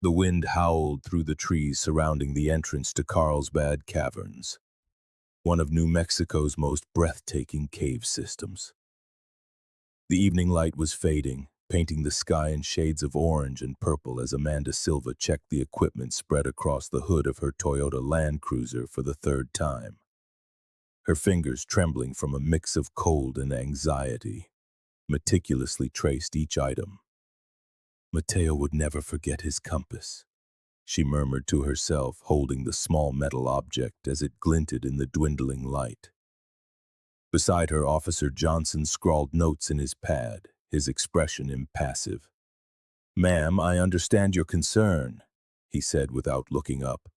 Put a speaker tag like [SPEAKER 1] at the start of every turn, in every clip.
[SPEAKER 1] The wind howled through the trees surrounding the entrance to Carlsbad Caverns, one of New Mexico's most breathtaking cave systems. The evening light was fading, painting the sky in shades of orange and purple as Amanda Silva checked the equipment spread across the hood of her Toyota Land Cruiser for the third time. Her fingers trembling from a mix of cold and anxiety, meticulously traced each item. Mateo would never forget his compass, she murmured to herself, holding the small metal object as it glinted in the dwindling light. Beside her, Officer Johnson scrawled notes in his pad, his expression impassive. "Ma'am, I understand your concern," he said without looking up.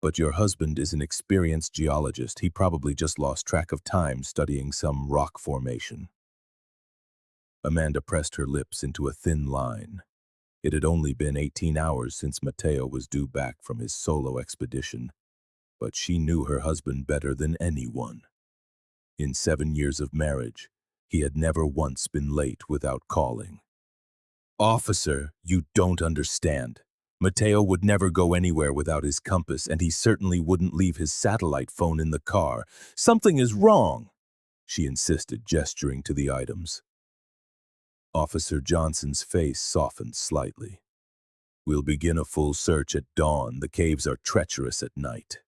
[SPEAKER 1] "But your husband is an experienced geologist. He probably just lost track of time studying some rock formation." Amanda pressed her lips into a thin line. It had only been 18 hours since Mateo was due back from his solo expedition, but she knew her husband better than anyone. In 7 years of marriage, he had never once been late without calling. "Officer, you don't understand. Mateo would never go anywhere without his compass, and he certainly wouldn't leave his satellite phone in the car. Something is wrong," she insisted, gesturing to the items. Officer Johnson's face softened slightly. "We'll begin a full search at dawn. The caves are treacherous at night."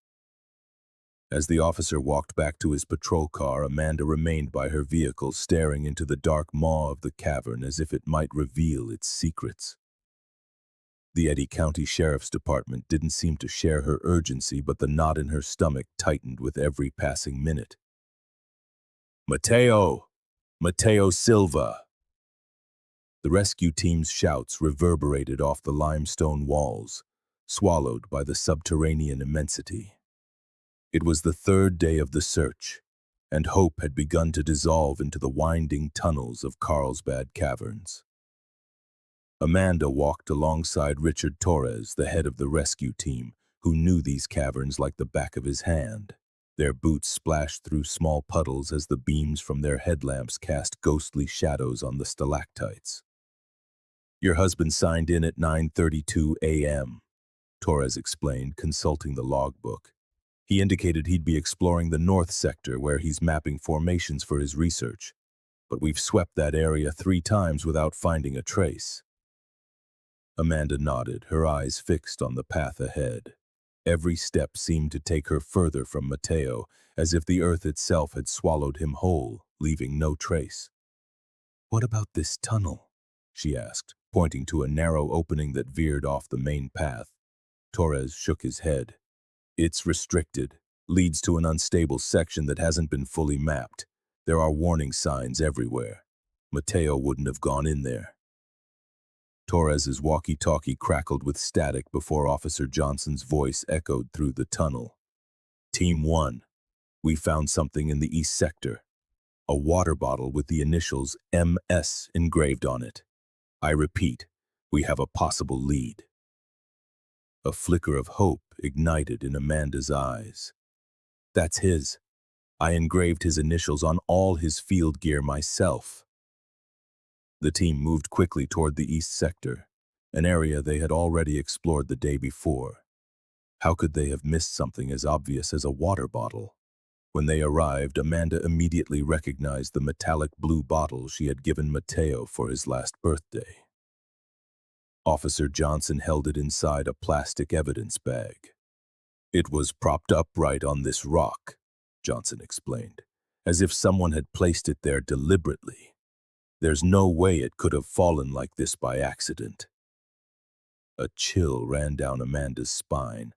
[SPEAKER 1] As the officer walked back to his patrol car, Amanda remained by her vehicle, staring into the dark maw of the cavern as if it might reveal its secrets. The Eddy County Sheriff's Department didn't seem to share her urgency, but the knot in her stomach tightened with every passing minute. "Mateo! Mateo Silva!" The rescue team's shouts reverberated off the limestone walls, swallowed by the subterranean immensity. It was the third day of the search, and hope had begun to dissolve into the winding tunnels of Carlsbad Caverns. Amanda walked alongside Richard Torres, the head of the rescue team, who knew these caverns like the back of his hand. Their boots splashed through small puddles as the beams from their headlamps cast ghostly shadows on the stalactites. "Your husband signed in at 9:32 a.m., Torres explained, consulting the logbook. "He indicated he'd be exploring the north sector where he's mapping formations for his research, but we've swept that area 3 times without finding a trace." Amanda nodded, her eyes fixed on the path ahead. Every step seemed to take her further from Mateo, as if the earth itself had swallowed him whole, leaving no trace. "What about this tunnel?" she asked, pointing to a narrow opening that veered off the main path. Torres shook his head. "It's restricted, leads to an unstable section that hasn't been fully mapped. There are warning signs everywhere. Mateo wouldn't have gone in there." Torres's walkie-talkie crackled with static before Officer Johnson's voice echoed through the tunnel. "Team 1, we found something in the east sector. A water bottle with the initials MS engraved on it. I repeat, we have a possible lead." A flicker of hope ignited in Amanda's eyes. "That's his. I engraved his initials on all his field gear myself." The team moved quickly toward the east sector, an area they had already explored the day before. How could they have missed something as obvious as a water bottle? When they arrived, Amanda immediately recognized the metallic blue bottle she had given Mateo for his last birthday. Officer Johnson held it inside a plastic evidence bag. "It was propped upright on this rock," Johnson explained, "as if someone had placed it there deliberately. There's no way it could have fallen like this by accident." A chill ran down Amanda's spine.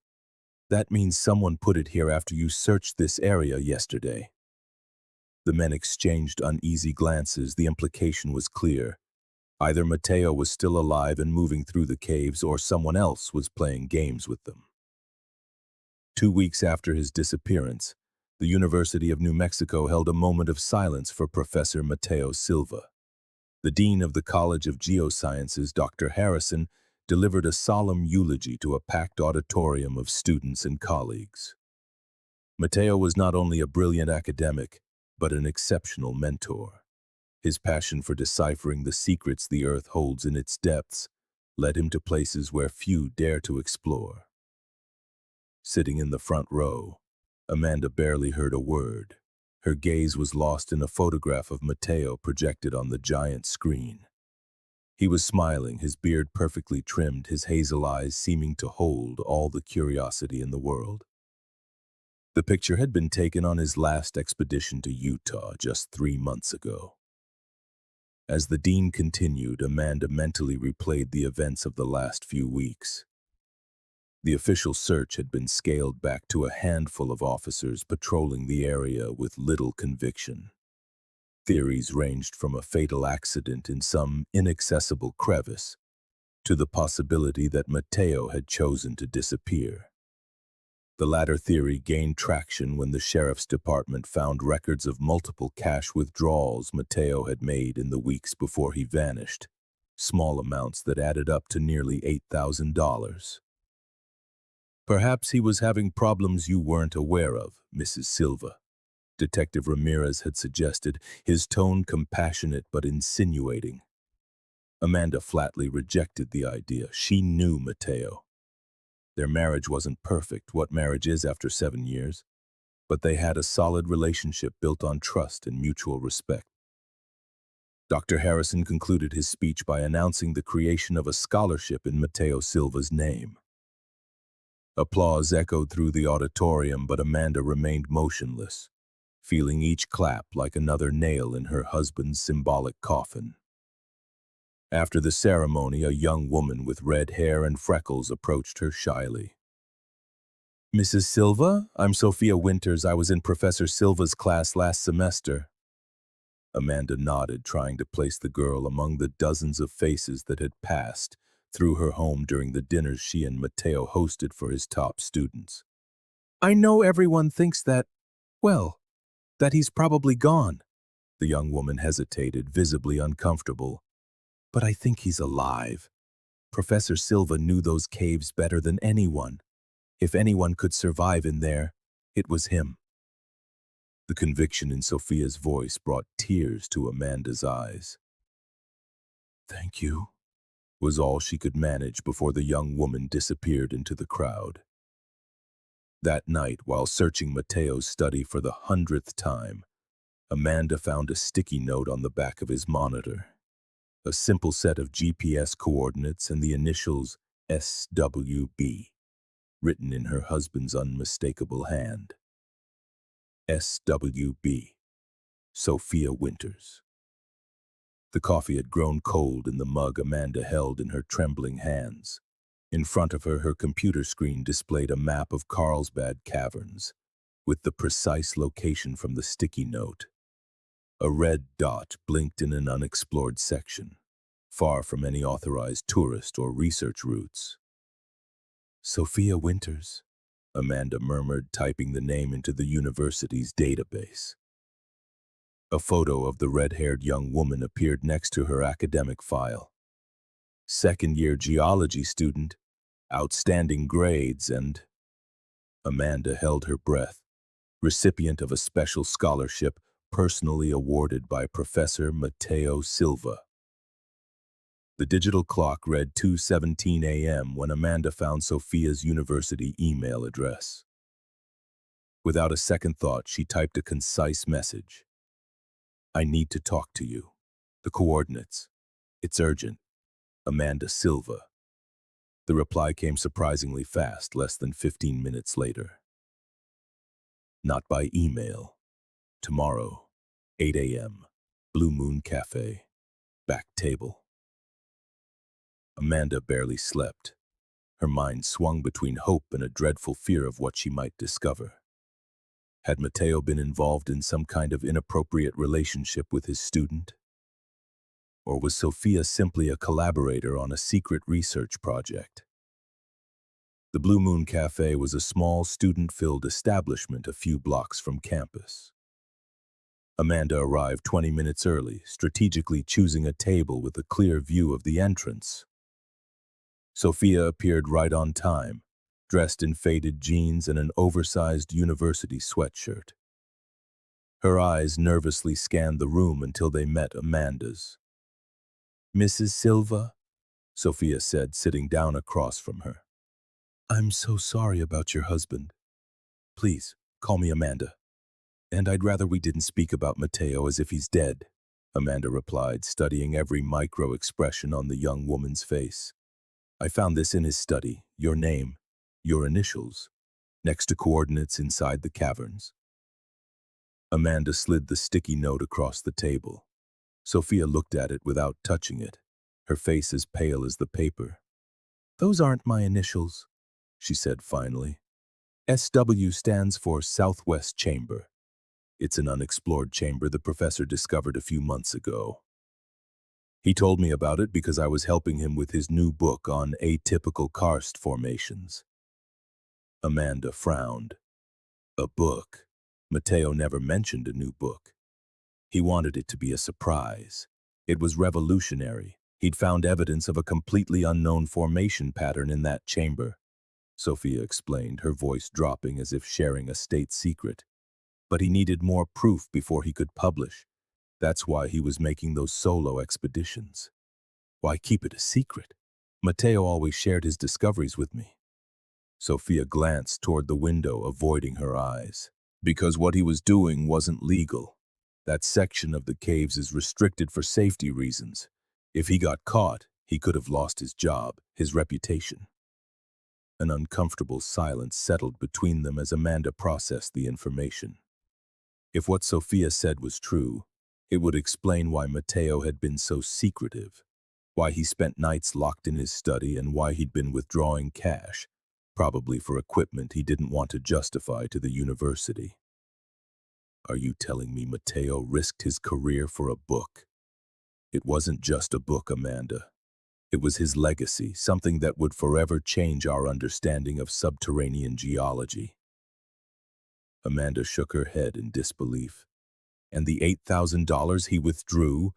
[SPEAKER 1] "That means someone put it here after you searched this area yesterday." The men exchanged uneasy glances. The implication was clear. Either Mateo was still alive and moving through the caves, or someone else was playing games with them. 2 weeks after his disappearance, the University of New Mexico held a moment of silence for Professor Mateo Silva. The dean of the College of Geosciences, Dr. Harrison, delivered a solemn eulogy to a packed auditorium of students and colleagues. Mateo was not only a brilliant academic, but an exceptional mentor. His passion for deciphering the secrets the earth holds in its depths led him to places where few dare to explore. Sitting in the front row, Amanda barely heard a word. Her gaze was lost in a photograph of Mateo projected on the giant screen. He was smiling, his beard perfectly trimmed, his hazel eyes seeming to hold all the curiosity in the world. The picture had been taken on his last expedition to Utah just 3 months ago. As the dean continued, Amanda mentally replayed the events of the last few weeks. The official search had been scaled back to a handful of officers patrolling the area with little conviction. Theories ranged from a fatal accident in some inaccessible crevice to the possibility that Mateo had chosen to disappear. The latter theory gained traction when the sheriff's department found records of multiple cash withdrawals Mateo had made in the weeks before he vanished, small amounts that added up to nearly $8,000. "Perhaps he was having problems you weren't aware of, Mrs. Silva," Detective Ramirez had suggested, his tone compassionate but insinuating. Amanda flatly rejected the idea. She knew Mateo. Their marriage wasn't perfect, what marriage is after 7 years, but they had a solid relationship built on trust and mutual respect. Dr. Harrison concluded his speech by announcing the creation of a scholarship in Mateo Silva's name. Applause echoed through the auditorium, but Amanda remained motionless, feeling each clap like another nail in her husband's symbolic coffin. After the ceremony, a young woman with red hair and freckles approached her shyly. "Mrs. Silva, I'm Sophia Winters. I was in Professor Silva's class last semester." Amanda nodded, trying to place the girl among the dozens of faces that had passed through her home during the dinners she and Mateo hosted for his top students. "I know everyone thinks that, well, that he's probably gone." The young woman hesitated, visibly uncomfortable. "But I think he's alive. Professor Silva knew those caves better than anyone. If anyone could survive in there, it was him." The conviction in Sophia's voice brought tears to Amanda's eyes. "Thank you," was all she could manage before the young woman disappeared into the crowd. That night, while searching Mateo's study for the 100th time, Amanda found a sticky note on the back of his monitor. A simple set of GPS coordinates and the initials SWB, written in her husband's unmistakable hand. SWB, Sophia Winters. The coffee had grown cold in the mug Amanda held in her trembling hands. In front of her, her computer screen displayed a map of Carlsbad Caverns, with the precise location from the sticky note. A red dot blinked in an unexplored section, far from any authorized tourist or research routes. "Sophia Winters," Amanda murmured, typing the name into the university's database. A photo of the red-haired young woman appeared next to her academic file. Second-year geology student, outstanding grades, and Amanda held her breath, recipient of a special scholarship personally awarded by Professor Mateo Silva. The digital clock read 2:17 a.m. when Amanda found Sophia's university email address. Without a second thought, she typed a concise message. "I need to talk to you. The coordinates. It's urgent. Amanda Silva." The reply came surprisingly fast, less than 15 minutes later. "Not by email. Tomorrow, 8 a.m., Blue Moon Cafe, back table." Amanda barely slept. Her mind swung between hope and a dreadful fear of what she might discover. Had Mateo been involved in some kind of inappropriate relationship with his student? Or was Sophia simply a collaborator on a secret research project? The Blue Moon Cafe was a small, student-filled establishment a few blocks from campus. Amanda arrived 20 minutes early, strategically choosing a table with a clear view of the entrance. Sophia appeared right on time, dressed in faded jeans and an oversized university sweatshirt. Her eyes nervously scanned the room until they met Amanda's. "Mrs. Silva?" Sophia said, sitting down across from her. I'm so sorry about your husband. Please, call me Amanda. And I'd rather we didn't speak about Mateo as if he's dead, Amanda replied, studying every micro-expression on the young woman's face. I found this in his study, your name, your initials, next to coordinates inside the caverns. Amanda slid the sticky note across the table. Sophia looked at it without touching it, her face as pale as the paper. Those aren't my initials, she said finally. SW stands for Southwest Chamber. It's an unexplored chamber the professor discovered a few months ago. He told me about it because I was helping him with his new book on atypical karst formations. Amanda frowned. A book? Mateo never mentioned a new book. He wanted it to be a surprise. It was revolutionary. He'd found evidence of a completely unknown formation pattern in that chamber. Sophia explained, her voice dropping as if sharing a state secret. But he needed more proof before he could publish. That's why he was making those solo expeditions. Why keep it a secret? Mateo always shared his discoveries with me. Sophia glanced toward the window, avoiding her eyes. Because what he was doing wasn't legal. That section of the caves is restricted for safety reasons. If he got caught, he could have lost his job, his reputation. An uncomfortable silence settled between them as Amanda processed the information. If what Sophia said was true, it would explain why Mateo had been so secretive, why he spent nights locked in his study, and why he'd been withdrawing cash, probably for equipment he didn't want to justify to the university. Are you telling me Mateo risked his career for a book? It wasn't just a book, Amanda. It was his legacy, something that would forever change our understanding of subterranean geology. Amanda shook her head in disbelief. And the $8,000 he withdrew?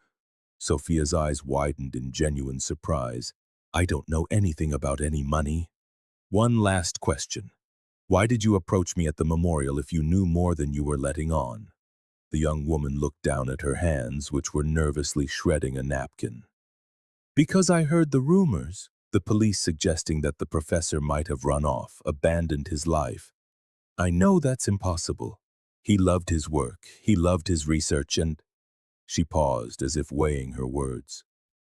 [SPEAKER 1] Sophia's eyes widened in genuine surprise. I don't know anything about any money. One last question. Why did you approach me at the memorial if you knew more than you were letting on? The young woman looked down at her hands, which were nervously shredding a napkin. Because I heard the rumors, the police suggesting that the professor might have run off, abandoned his life. I know that's impossible. He loved his work, he loved his research, and… She paused as if weighing her words.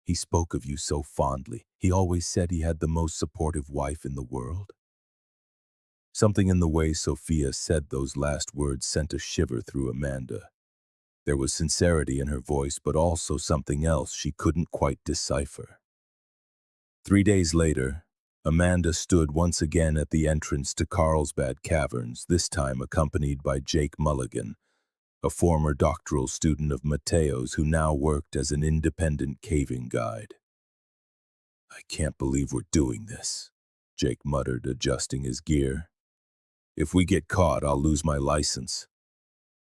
[SPEAKER 1] He spoke of you so fondly. He always said he had the most supportive wife in the world. Something in the way Sophia said those last words sent a shiver through Amanda. There was sincerity in her voice, but also something else she couldn't quite decipher. 3 days later, Amanda stood once again at the entrance to Carlsbad Caverns, this time accompanied by Jake Mulligan, a former doctoral student of Mateo's who now worked as an independent caving guide. I can't believe we're doing this, Jake muttered, adjusting his gear. If we get caught, I'll lose my license.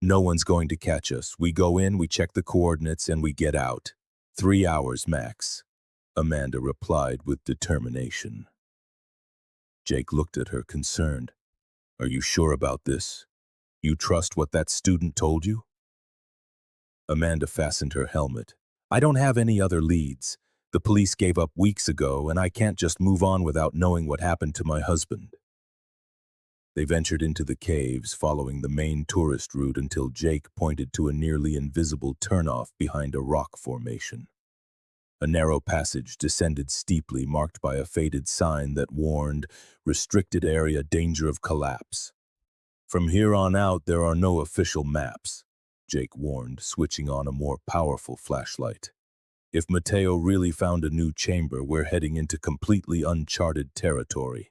[SPEAKER 1] No one's going to catch us. We go in, we check the coordinates, and we get out. 3 hours max, Amanda replied with determination. Jake looked at her, concerned. Are you sure about this? You trust what that student told you? Amanda fastened her helmet. I don't have any other leads. The police gave up weeks ago, and I can't just move on without knowing what happened to my husband. They ventured into the caves, following the main tourist route until Jake pointed to a nearly invisible turnoff behind a rock formation. A narrow passage descended steeply, marked by a faded sign that warned, "Restricted area, danger of collapse." From here on out, there are no official maps, Jake warned, switching on a more powerful flashlight. If Mateo really found a new chamber, we're heading into completely uncharted territory.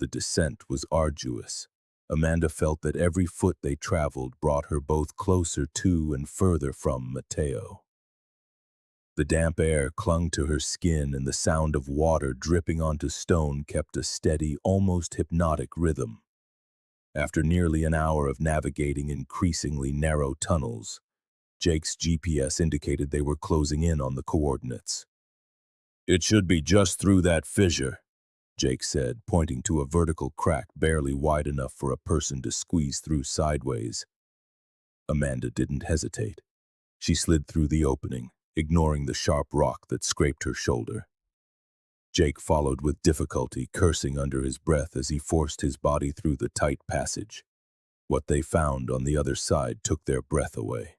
[SPEAKER 1] The descent was arduous. Amanda felt that every foot they traveled brought her both closer to and further from Mateo. The damp air clung to her skin, and the sound of water dripping onto stone kept a steady, almost hypnotic rhythm. After nearly an hour of navigating increasingly narrow tunnels, Jake's GPS indicated they were closing in on the coordinates. It should be just through that fissure, Jake said, pointing to a vertical crack barely wide enough for a person to squeeze through sideways. Amanda didn't hesitate. She slid through the opening, ignoring the sharp rock that scraped her shoulder. Jake followed with difficulty, cursing under his breath as he forced his body through the tight passage. What they found on the other side took their breath away.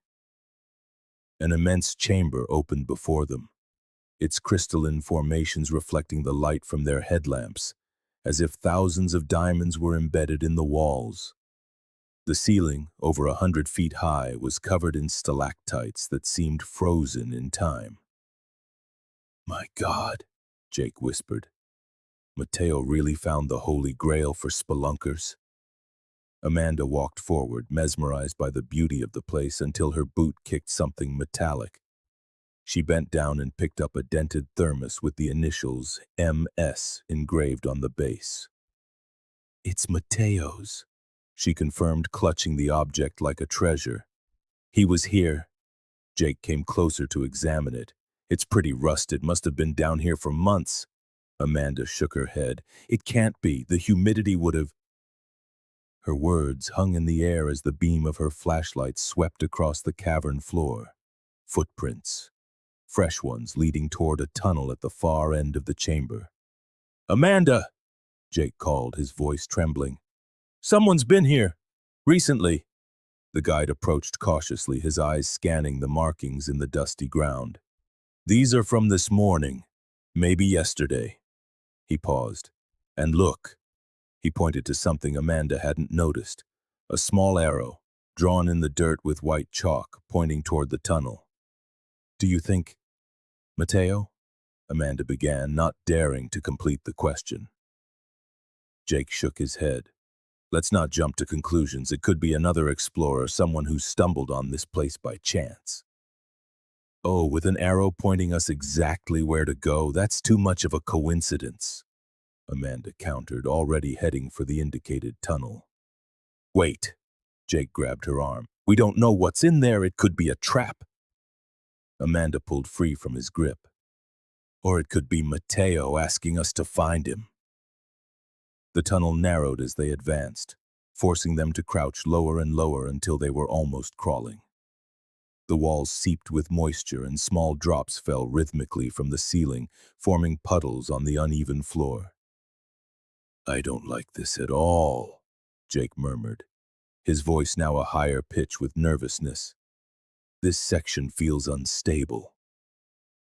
[SPEAKER 1] An immense chamber opened before them, its crystalline formations reflecting the light from their headlamps, as if thousands of diamonds were embedded in the walls. The ceiling, over 100 feet high, was covered in stalactites that seemed frozen in time. "My God," Jake whispered. "Mateo really found the Holy Grail for spelunkers." Amanda walked forward, mesmerized by the beauty of the place until her boot kicked something metallic. She bent down and picked up a dented thermos with the initials MS engraved on the base. "It's Mateo's," she confirmed, clutching the object like a treasure. "He was here." Jake came closer to examine it. "It's pretty rusted, must have been down here for months." Amanda shook her head. "It can't be. The humidity would have—" Her words hung in the air as the beam of her flashlight swept across the cavern floor. Footprints. Fresh ones leading toward a tunnel at the far end of the chamber. "Amanda!" Jake called, his voice trembling. "Someone's been here. Recently." The guide approached cautiously, his eyes scanning the markings in the dusty ground. "These are from this morning. Maybe yesterday." He paused. "And look." He pointed to something Amanda hadn't noticed. A small arrow, drawn in the dirt with white chalk, pointing toward the tunnel. "Do you think Mateo?" Amanda began, not daring to complete the question. Jake shook his head. "Let's not jump to conclusions. It could be another explorer, someone who stumbled on this place by chance." "Oh, with an arrow pointing us exactly where to go? That's too much of a coincidence," Amanda countered, already heading for the indicated tunnel. "Wait." Jake grabbed her arm. "We don't know what's in there. It could be a trap." Amanda pulled free from his grip. "Or it could be Mateo asking us to find him." The tunnel narrowed as they advanced, forcing them to crouch lower and lower until they were almost crawling. The walls seeped with moisture and small drops fell rhythmically from the ceiling, forming puddles on the uneven floor. "I don't like this at all," Jake murmured, his voice now a higher pitch with nervousness. "This section feels unstable."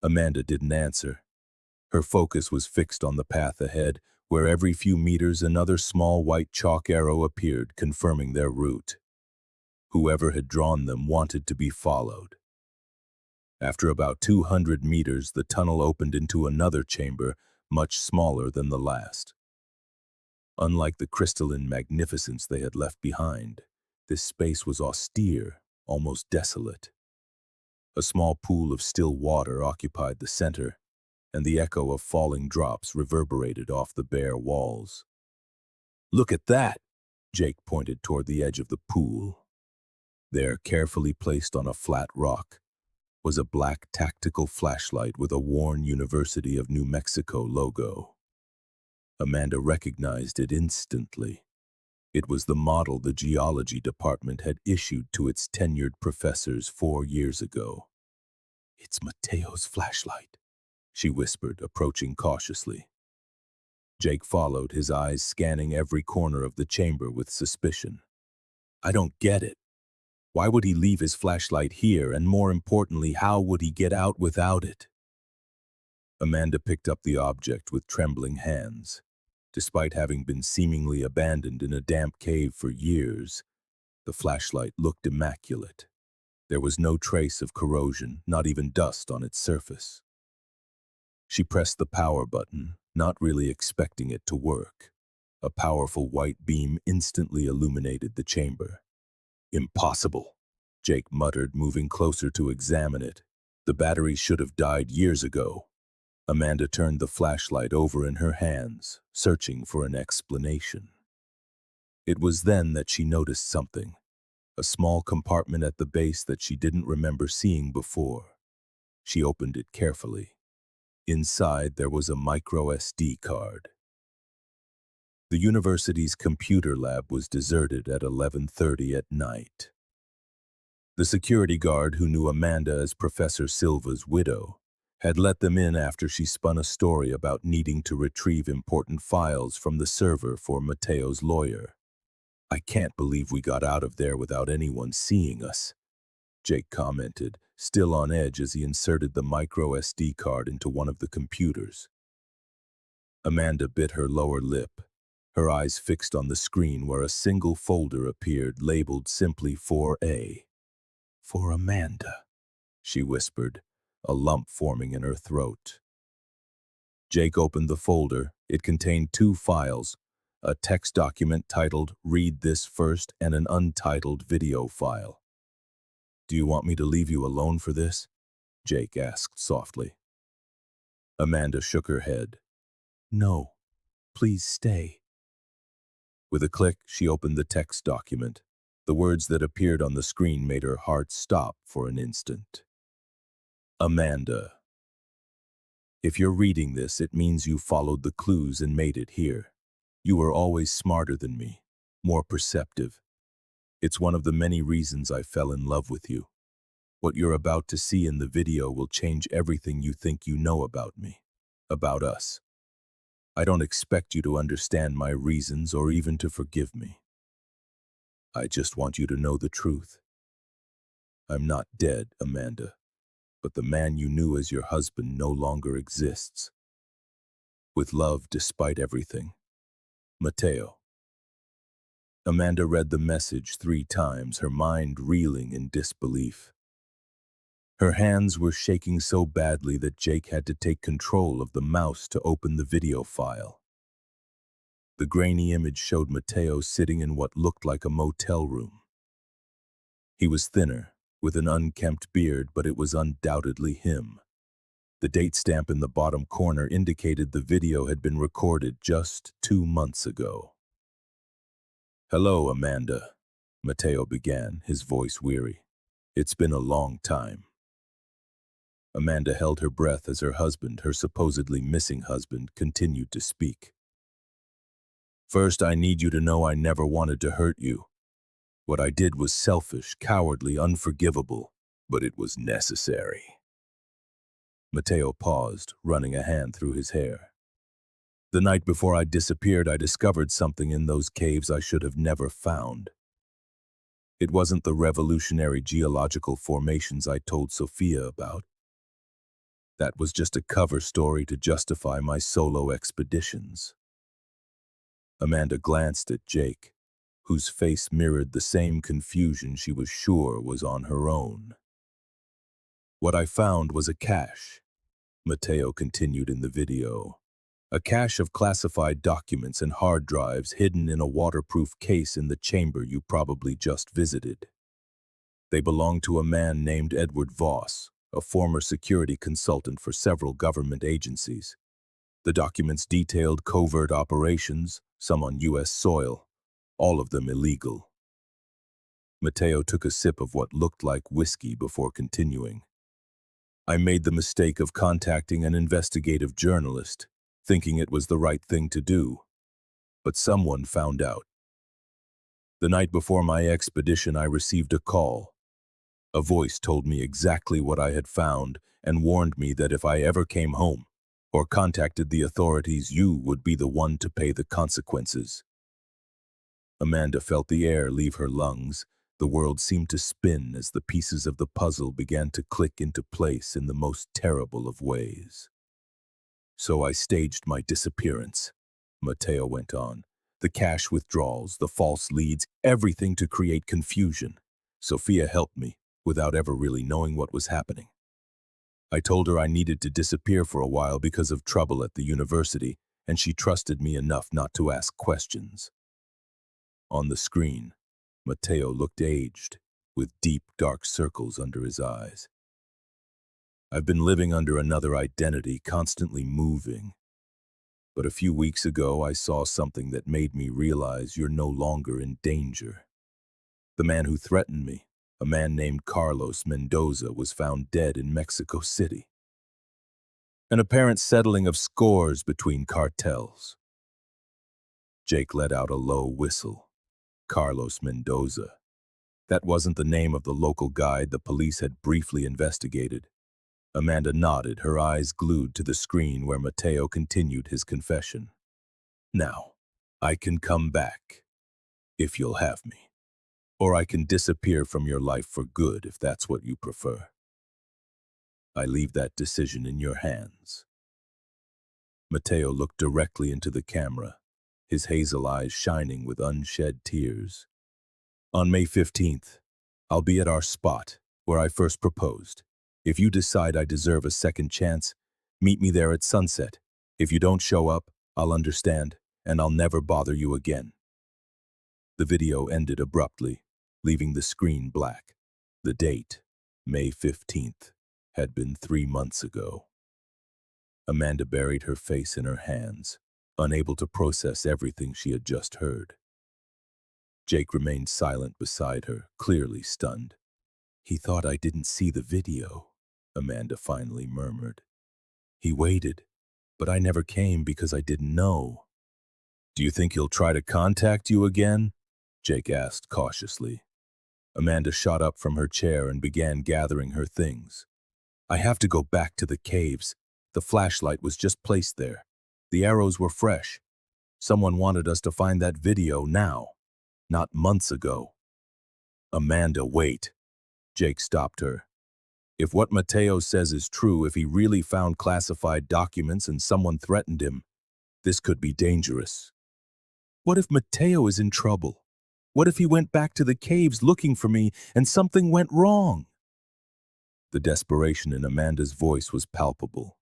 [SPEAKER 1] Amanda didn't answer. Her focus was fixed on the path ahead, where every few meters another small white chalk arrow appeared, confirming their route. Whoever had drawn them wanted to be followed. After about 200 meters, the tunnel opened into another chamber, much smaller than the last. Unlike the crystalline magnificence they had left behind, this space was austere, almost desolate. A small pool of still water occupied the center, and the echo of falling drops reverberated off the bare walls. "Look at that!" Jake pointed toward the edge of the pool. There, carefully placed on a flat rock, was a black tactical flashlight with a worn University of New Mexico logo. Amanda recognized it instantly. It was the model the geology department had issued to its tenured professors 4 years ago. "It's Mateo's flashlight," she whispered, approaching cautiously. Jake followed, his eyes scanning every corner of the chamber with suspicion. "I don't get it. Why would he leave his flashlight here, and more importantly, how would he get out without it?" Amanda picked up the object with trembling hands. Despite having been seemingly abandoned in a damp cave for years, the flashlight looked immaculate. There was no trace of corrosion, not even dust on its surface. She pressed the power button, not really expecting it to work. A powerful white beam instantly illuminated the chamber. "Impossible," Jake muttered, moving closer to examine it. "The battery should have died years ago." Amanda turned the flashlight over in her hands, searching for an explanation. It was then that she noticed something, a small compartment at the base that she didn't remember seeing before. She opened it carefully. Inside, there was a micro SD card. The university's computer lab was deserted at 11:30 at night. The security guard who knew Amanda as Professor Silva's widow had let them in after she spun a story about needing to retrieve important files from the server for Mateo's lawyer. "I can't believe we got out of there without anyone seeing us," Jake commented, still on edge as he inserted the micro SD card into one of the computers. Amanda bit her lower lip, her eyes fixed on the screen where a single folder appeared labeled simply 4A. "For Amanda," she whispered, a lump forming in her throat. Jake opened the folder. It contained two files, a text document titled "Read This First" and an untitled video file. "Do you want me to leave you alone for this?" Jake asked softly. Amanda shook her head. "No, please stay." With a click, she opened the text document. The words that appeared on the screen made her heart stop for an instant. "Amanda, if you're reading this, it means you followed the clues and made it here. You were always smarter than me, more perceptive. It's one of the many reasons I fell in love with you. What you're about to see in the video will change everything you think you know about me, about us. I don't expect you to understand my reasons or even to forgive me. I just want you to know the truth. I'm not dead, Amanda, but the man you knew as your husband no longer exists. With love despite everything. Mateo." Amanda read the message 3 times, her mind reeling in disbelief. Her hands were shaking so badly that Jake had to take control of the mouse to open the video file. The grainy image showed Mateo sitting in what looked like a motel room. He was thinner, with an unkempt beard, but it was undoubtedly him. The date stamp in the bottom corner indicated the video had been recorded just 2 months ago. "Hello, Amanda," Mateo began, his voice weary. "It's been a long time." Amanda held her breath as her husband, her supposedly missing husband, continued to speak. "First, I need you to know I never wanted to hurt you. What I did was selfish, cowardly, unforgivable, but it was necessary." Mateo paused, running a hand through his hair. "The night before I disappeared, I discovered something in those caves I should have never found. It wasn't the revolutionary geological formations I told Sophia about. That was just a cover story to justify my solo expeditions." Amanda glanced at Jake, whose face mirrored the same confusion she was sure was on her own. "What I found was a cache," Mateo continued in the video. "A cache of classified documents and hard drives hidden in a waterproof case in the chamber you probably just visited. They belong to a man named Edward Voss, a former security consultant for several government agencies. The documents detailed covert operations, some on U.S. soil, all of them illegal." Mateo took a sip of what looked like whiskey before continuing. "I made the mistake of contacting an investigative journalist, thinking it was the right thing to do. But someone found out. The night before my expedition, I received a call. A voice told me exactly what I had found and warned me that if I ever came home or contacted the authorities, you would be the one to pay the consequences." Amanda felt the air leave her lungs. The world seemed to spin as the pieces of the puzzle began to click into place in the most terrible of ways. "So I staged my disappearance," Mateo went on. "The cash withdrawals, the false leads, everything to create confusion. Sophia helped me, without ever really knowing what was happening. I told her I needed to disappear for a while because of trouble at the university, and she trusted me enough not to ask questions." On the screen, Mateo looked aged, with deep, dark circles under his eyes. "I've been living under another identity, constantly moving. But a few weeks ago, I saw something that made me realize you're no longer in danger. The man who threatened me, a man named Carlos Mendoza, was found dead in Mexico City. An apparent settling of scores between cartels." Jake let out a low whistle. Carlos Mendoza. That wasn't the name of the local guide the police had briefly investigated. Amanda nodded, her eyes glued to the screen where Mateo continued his confession. Now, I can come back, if you'll have me. Or I can disappear from your life for good, if that's what you prefer. I leave that decision in your hands. Mateo looked directly into the camera, his hazel eyes shining with unshed tears. On May 15th, I'll be at our spot, where I first proposed. If you decide I deserve a second chance, meet me there at sunset. If you don't show up, I'll understand, and I'll never bother you again. The video ended abruptly, leaving the screen black. The date, May 15th, had been 3 months ago. Amanda buried her face in her hands, unable to process everything she had just heard. Jake remained silent beside her, clearly stunned. He thought I didn't see the video, Amanda finally murmured. He waited, but I never came because I didn't know. Do you think he'll try to contact you again? Jake asked cautiously. Amanda shot up from her chair and began gathering her things. I have to go back to the caves. The flashlight was just placed there. The arrows were fresh. Someone wanted us to find that video now, not months ago. Amanda, wait. Jake stopped her. If what Mateo says is true, if he really found classified documents and someone threatened him, this could be dangerous. What if Mateo is in trouble? What if he went back to the caves looking for me and something went wrong? The desperation in Amanda's voice was palpable.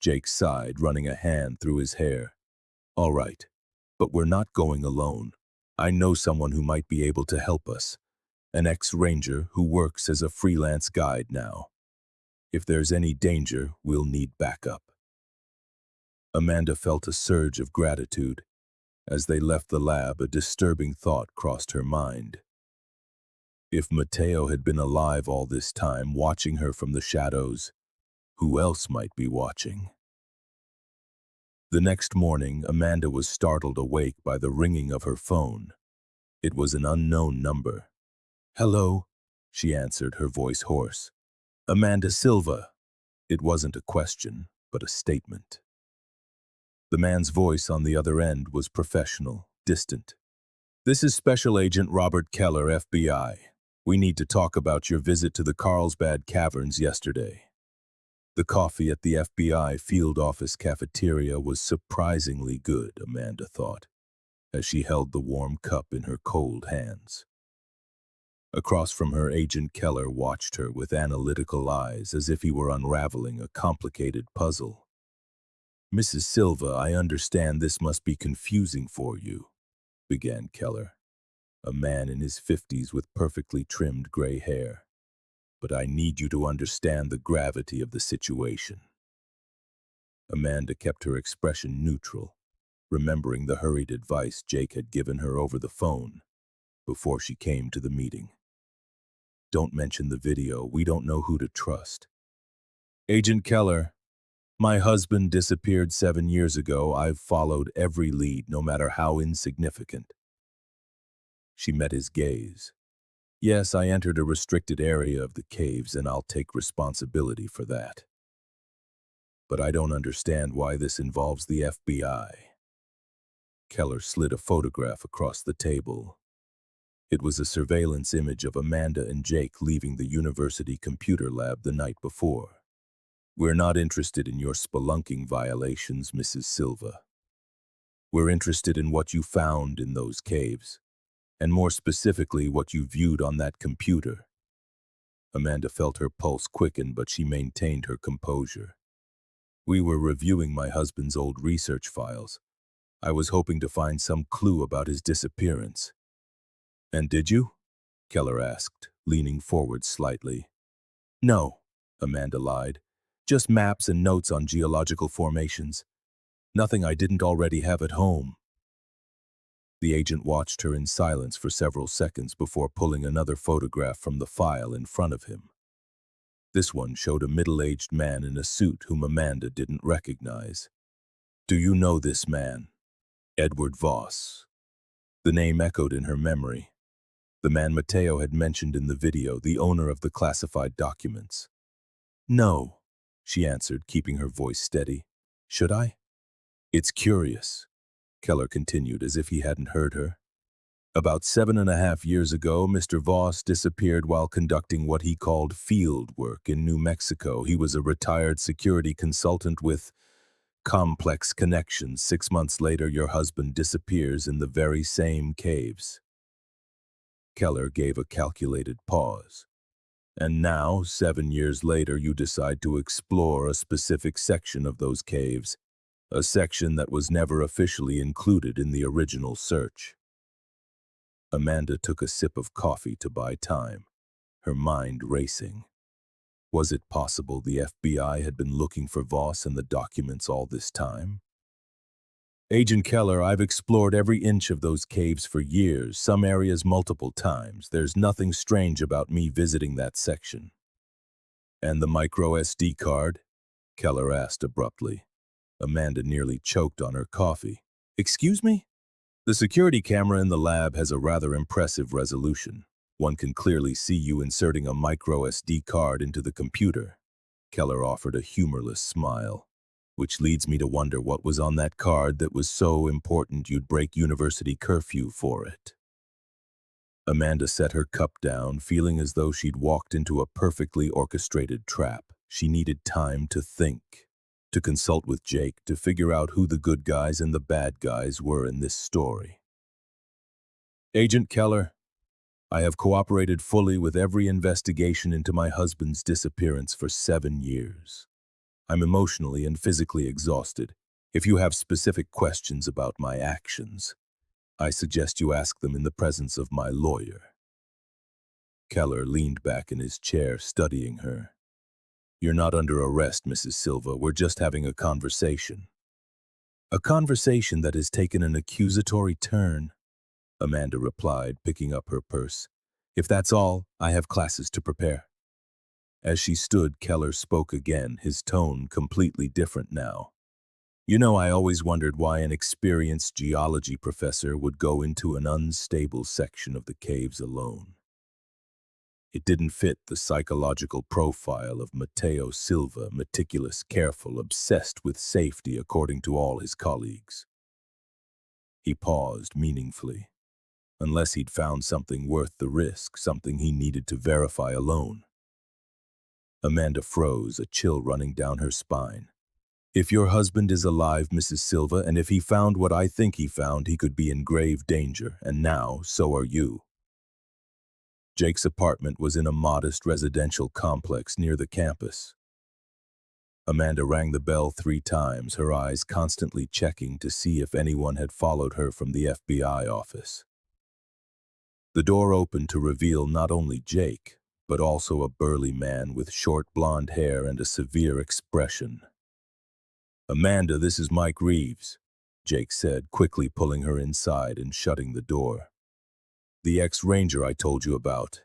[SPEAKER 1] Jake sighed, running a hand through his hair. All right, but we're not going alone. I know someone who might be able to help us. An ex-ranger who works as a freelance guide now. If there's any danger, we'll need backup. Amanda felt a surge of gratitude. As they left the lab, a disturbing thought crossed her mind. If Mateo had been alive all this time, watching her from the shadows, who else might be watching? The next morning, Amanda was startled awake by the ringing of her phone. It was an unknown number. Hello, she answered, her voice hoarse. Amanda Silva. It wasn't a question, but a statement. The man's voice on the other end was professional, distant. This is Special Agent Robert Keller, FBI. We need to talk about your visit to the Carlsbad Caverns yesterday. The coffee at the FBI field office cafeteria was surprisingly good, Amanda thought, as she held the warm cup in her cold hands. Across from her, Agent Keller watched her with analytical eyes as if he were unraveling a complicated puzzle. Mrs. Silva, I understand this must be confusing for you, began Keller, a man in his 50s with perfectly trimmed gray hair. But I need you to understand the gravity of the situation. Amanda kept her expression neutral, remembering the hurried advice Jake had given her over the phone before she came to the meeting. Don't mention the video, we don't know who to trust. Agent Keller, my husband disappeared 7 years ago. I've followed every lead, no matter how insignificant. She met his gaze. Yes, I entered a restricted area of the caves, and I'll take responsibility for that. But I don't understand why this involves the FBI. Keller slid a photograph across the table. It was a surveillance image of Amanda and Jake leaving the university computer lab the night before. We're not interested in your spelunking violations, Mrs. Silva. We're interested in what you found in those caves, and more specifically what you viewed on that computer. Amanda felt her pulse quicken, but she maintained her composure. We were reviewing my husband's old research files. I was hoping to find some clue about his disappearance. And did you? Keller asked, leaning forward slightly. No, Amanda lied. Just maps and notes on geological formations. Nothing I didn't already have at home. The agent watched her in silence for several seconds before pulling another photograph from the file in front of him. This one showed a middle-aged man in a suit whom Amanda didn't recognize. Do you know this man? Edward Voss. The name echoed in her memory. The man Mateo had mentioned in the video, the owner of the classified documents. No, she answered, keeping her voice steady. Should I? It's curious, Keller continued as if he hadn't heard her. About 7.5 years ago, Mr. Voss disappeared while conducting what he called field work in New Mexico. He was a retired security consultant with complex connections. 6 months later, your husband disappears in the very same caves. Keller gave a calculated pause. And now, 7 years later, you decide to explore a specific section of those caves, a section that was never officially included in the original search. Amanda took a sip of coffee to buy time, her mind racing. Was it possible the FBI had been looking for Voss and the documents all this time? Agent Keller, I've explored every inch of those caves for years, some areas multiple times. There's nothing strange about me visiting that section. And the micro SD card? Keller asked abruptly. Amanda nearly choked on her coffee. Excuse me? The security camera in the lab has a rather impressive resolution. One can clearly see you inserting a micro SD card into the computer. Keller offered a humorless smile, which leads me to wonder what was on that card that was so important you'd break university curfew for it. Amanda set her cup down, feeling as though she'd walked into a perfectly orchestrated trap. She needed time to think, to consult with Jake, to figure out who the good guys and the bad guys were in this story. Agent Keller, I have cooperated fully with every investigation into my husband's disappearance for 7 years. I'm emotionally and physically exhausted. If you have specific questions about my actions, I suggest you ask them in the presence of my lawyer. Keller leaned back in his chair, studying her. You're not under arrest, Mrs. Silva. We're just having a conversation. A conversation that has taken an accusatory turn, Amanda replied, picking up her purse. If that's all, I have classes to prepare. As she stood, Keller spoke again, his tone completely different now. You know, I always wondered why an experienced geology professor would go into an unstable section of the caves alone. It didn't fit the psychological profile of Mateo Silva, meticulous, careful, obsessed with safety according to all his colleagues. He paused meaningfully. Unless he'd found something worth the risk, something he needed to verify alone. Amanda froze, a chill running down her spine. If your husband is alive, Mrs. Silva, and if he found what I think he found, he could be in grave danger, and now so are you. Jake's apartment was in a modest residential complex near the campus. Amanda rang the bell 3 times, her eyes constantly checking to see if anyone had followed her from the FBI office. The door opened to reveal not only Jake, but also a burly man with short blonde hair and a severe expression. Amanda, this is Mike Reeves, Jake said, quickly pulling her inside and shutting the door. The ex-ranger I told you about.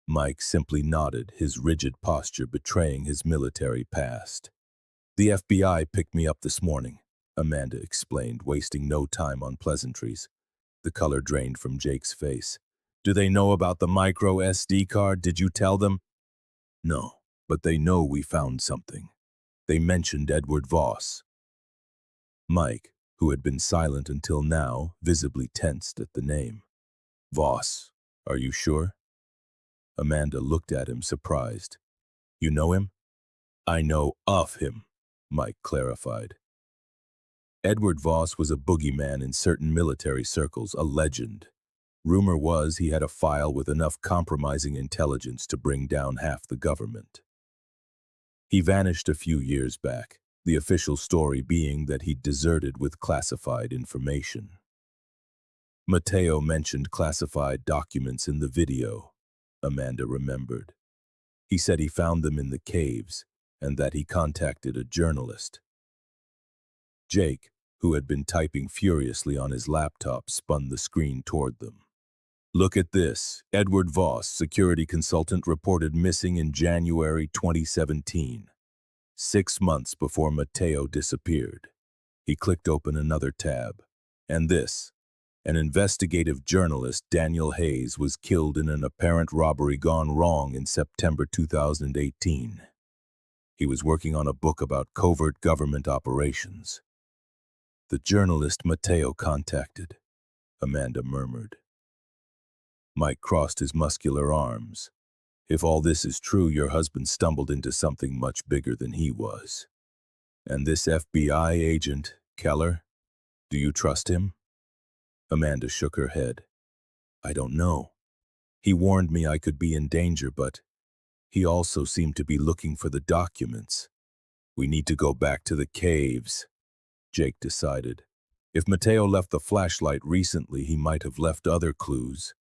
[SPEAKER 1] Mike simply nodded, his rigid posture betraying his military past. The FBI picked me up this morning, Amanda explained, wasting no time on pleasantries. The color drained from Jake's face. Do they know about the micro SD card? Did you tell them? No, but they know we found something. They mentioned Edward Voss. Mike, who had been silent until now, visibly tensed at the name. Voss, are you sure? Amanda looked at him, surprised. You know him? I know of him, Mike clarified. Edward Voss was a boogeyman in certain military circles, a legend. Rumor was he had a file with enough compromising intelligence to bring down half the government. He vanished a few years back, the official story being that he'd deserted with classified information. Mateo mentioned classified documents in the video, Amanda remembered. He said he found them in the caves and that he contacted a journalist. Jake, who had been typing furiously on his laptop, spun the screen toward them. Look at this. Edward Voss, security consultant, reported missing in January 2017, 6 months before Mateo disappeared. He clicked open another tab. And this. An investigative journalist, Daniel Hayes, was killed in an apparent robbery gone wrong in September 2018. He was working on a book about covert government operations. The journalist Mateo contacted, Amanda murmured. Mike crossed his muscular arms. If all this is true, your husband stumbled into something much bigger than he was. And this FBI agent, Keller, do you trust him? Amanda shook her head. I don't know. He warned me I could be in danger, but he also seemed to be looking for the documents. We need to go back to the caves, Jake decided. If Mateo left the flashlight recently, he might have left other clues.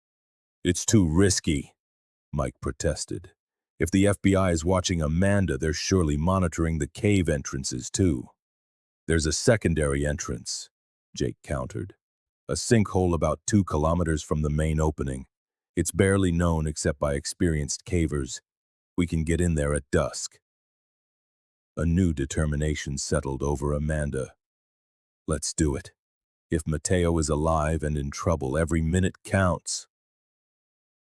[SPEAKER 1] It's too risky, Mike protested. If the FBI is watching Amanda, they're surely monitoring the cave entrances too. There's a secondary entrance, Jake countered. A sinkhole about 2 kilometers from the main opening. It's barely known except by experienced cavers. We can get in there at dusk. A new determination settled over Amanda. Let's do it. If Mateo is alive and in trouble, every minute counts.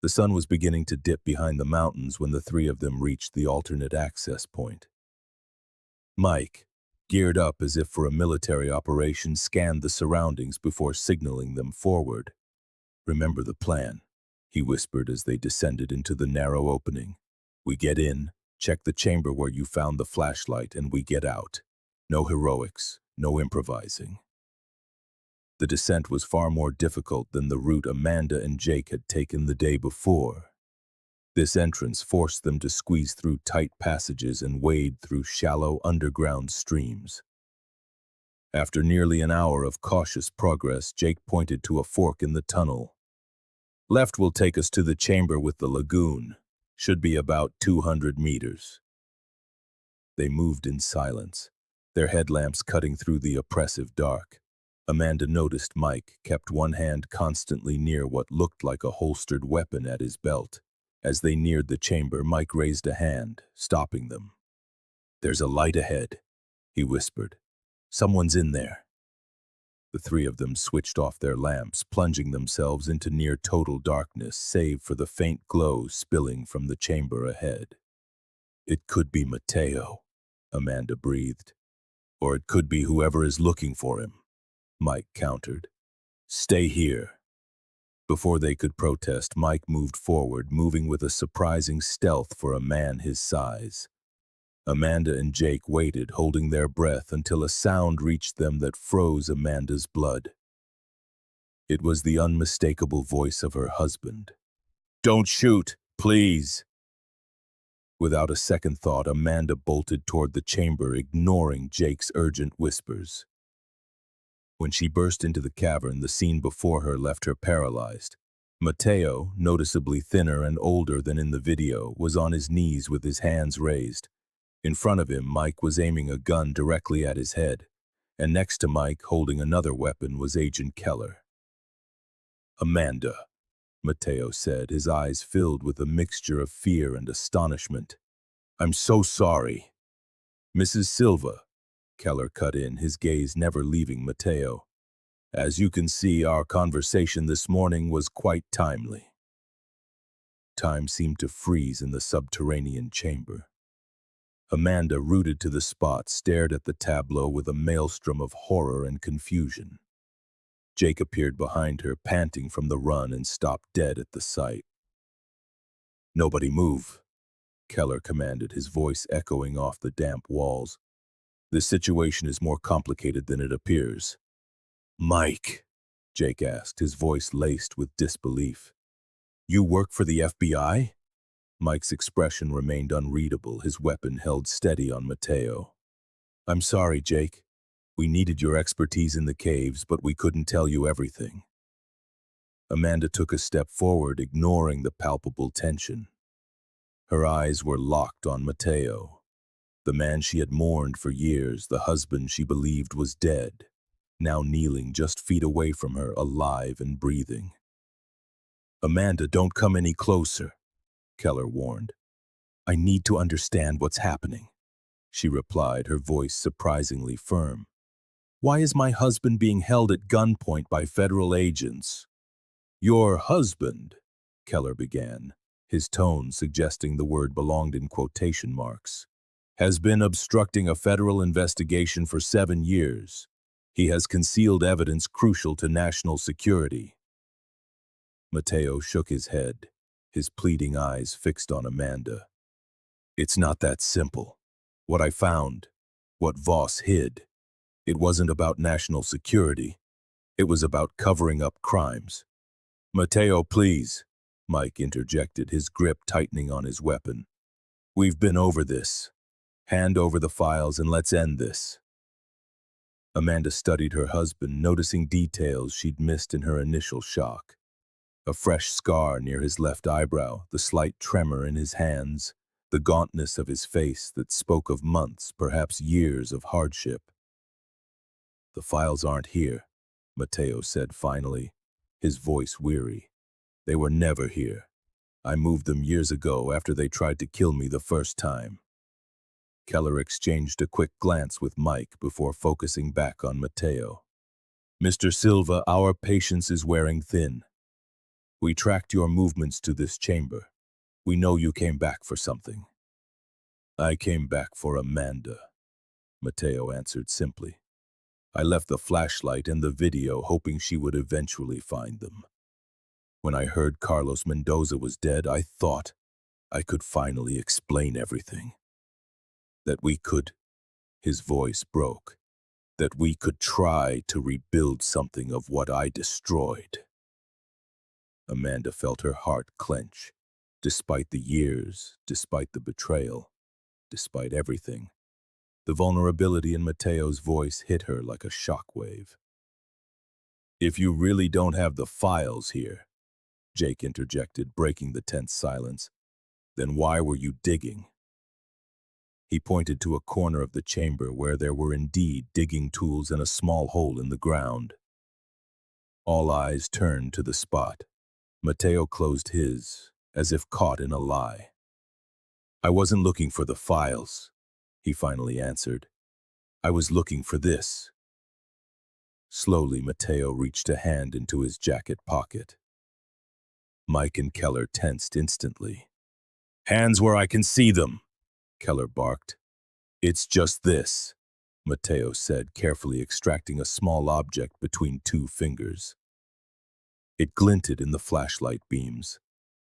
[SPEAKER 1] The sun was beginning to dip behind the mountains when the three of them reached the alternate access point. Mike, geared up as if for a military operation, scanned the surroundings before signaling them forward. Remember the plan, he whispered as they descended into the narrow opening. We get in, check the chamber where you found the flashlight, and we get out. No heroics, no improvising. The descent was far more difficult than the route Amanda and Jake had taken the day before. This entrance forced them to squeeze through tight passages and wade through shallow underground streams. After nearly an hour of cautious progress, Jake pointed to a fork in the tunnel. Left will take us to the chamber with the lagoon. Should be about 200 meters. They moved in silence, their headlamps cutting through the oppressive dark. Amanda noticed Mike kept one hand constantly near what looked like a holstered weapon at his belt. As they neared the chamber, Mike raised a hand, stopping them. There's a light ahead, he whispered. Someone's in there. The three of them switched off their lamps, plunging themselves into near-total darkness, save for the faint glow spilling from the chamber ahead. It could be Mateo, Amanda breathed. Or it could be whoever is looking for him, Mike countered. Stay here. Before they could protest, Mike moved forward, moving with a surprising stealth for a man his size. Amanda and Jake waited, holding their breath until a sound reached them that froze Amanda's blood. It was the unmistakable voice of her husband. Don't shoot, please. Without a second thought, Amanda bolted toward the chamber, ignoring Jake's urgent whispers. When she burst into the cavern, the scene before her left her paralyzed. Mateo, noticeably thinner and older than in the video, was on his knees with his hands raised. In front of him, Mike was aiming a gun directly at his head, and next to Mike, holding another weapon, was Agent Keller. Amanda, Mateo said, his eyes filled with a mixture of fear and astonishment. I'm so sorry. Mrs. Silva, Keller cut in, his gaze never leaving Mateo. As you can see, our conversation this morning was quite timely. Time seemed to freeze in the subterranean chamber. Amanda, rooted to the spot, stared at the tableau with a maelstrom of horror and confusion. Jake appeared behind her, panting from the run, and stopped dead at the sight. Nobody move, Keller commanded, his voice echoing off the damp walls. This situation is more complicated than it appears. Mike, Jake asked, his voice laced with disbelief. You work for the FBI? Mike's expression remained unreadable, his weapon held steady on Mateo. I'm sorry, Jake. We needed your expertise in the caves, but we couldn't tell you everything. Amanda took a step forward, ignoring the palpable tension. Her eyes were locked on Mateo, the man she had mourned for years, the husband she believed was dead, now kneeling just feet away from her, alive and breathing. Amanda, don't come any closer, Keller warned. I need to understand what's happening, she replied, her voice surprisingly firm. Why is my husband being held at gunpoint by federal agents? Your husband, Keller began, his tone suggesting the word belonged in quotation marks. has been obstructing a federal investigation for 7 years. He has concealed evidence crucial to national security. Mateo shook his head, his pleading eyes fixed on Amanda. It's not that simple. What I found, what Voss hid, it wasn't about national security. It was about covering up crimes. Mateo, please, Mike interjected, his grip tightening on his weapon. We've been over this. Hand over the files and let's end this. Amanda studied her husband, noticing details she'd missed in her initial shock. A fresh scar near his left eyebrow, the slight tremor in his hands, the gauntness of his face that spoke of months, perhaps years of hardship. The files aren't here, Mateo said finally, his voice weary. They were never here. I moved them years ago after they tried to kill me the first time. Keller exchanged a quick glance with Mike before focusing back on Mateo. Mr. Silva, our patience is wearing thin. We tracked your movements to this chamber. We know you came back for something. I came back for Amanda, Mateo answered simply. I left the flashlight and the video hoping she would eventually find them. When I heard Carlos Mendoza was dead, I thought I could finally explain everything. That we could, his voice broke, that we could try to rebuild something of what I destroyed. Amanda felt her heart clench. Despite the years, despite the betrayal, despite everything, the vulnerability in Mateo's voice hit her like a shockwave. If you really don't have the files here, Jake interjected, breaking the tense silence, then why were you digging? He pointed to a corner of the chamber where there were indeed digging tools and a small hole in the ground. All eyes turned to the spot. Mateo closed his, as if caught in a lie. I wasn't looking for the files, he finally answered. I was looking for this. Slowly, Mateo reached a hand into his jacket pocket. Mike and Keller tensed instantly. Hands where I can see them, Keller barked. It's just this, Mateo said, carefully extracting a small object between 2 fingers. It glinted in the flashlight beams,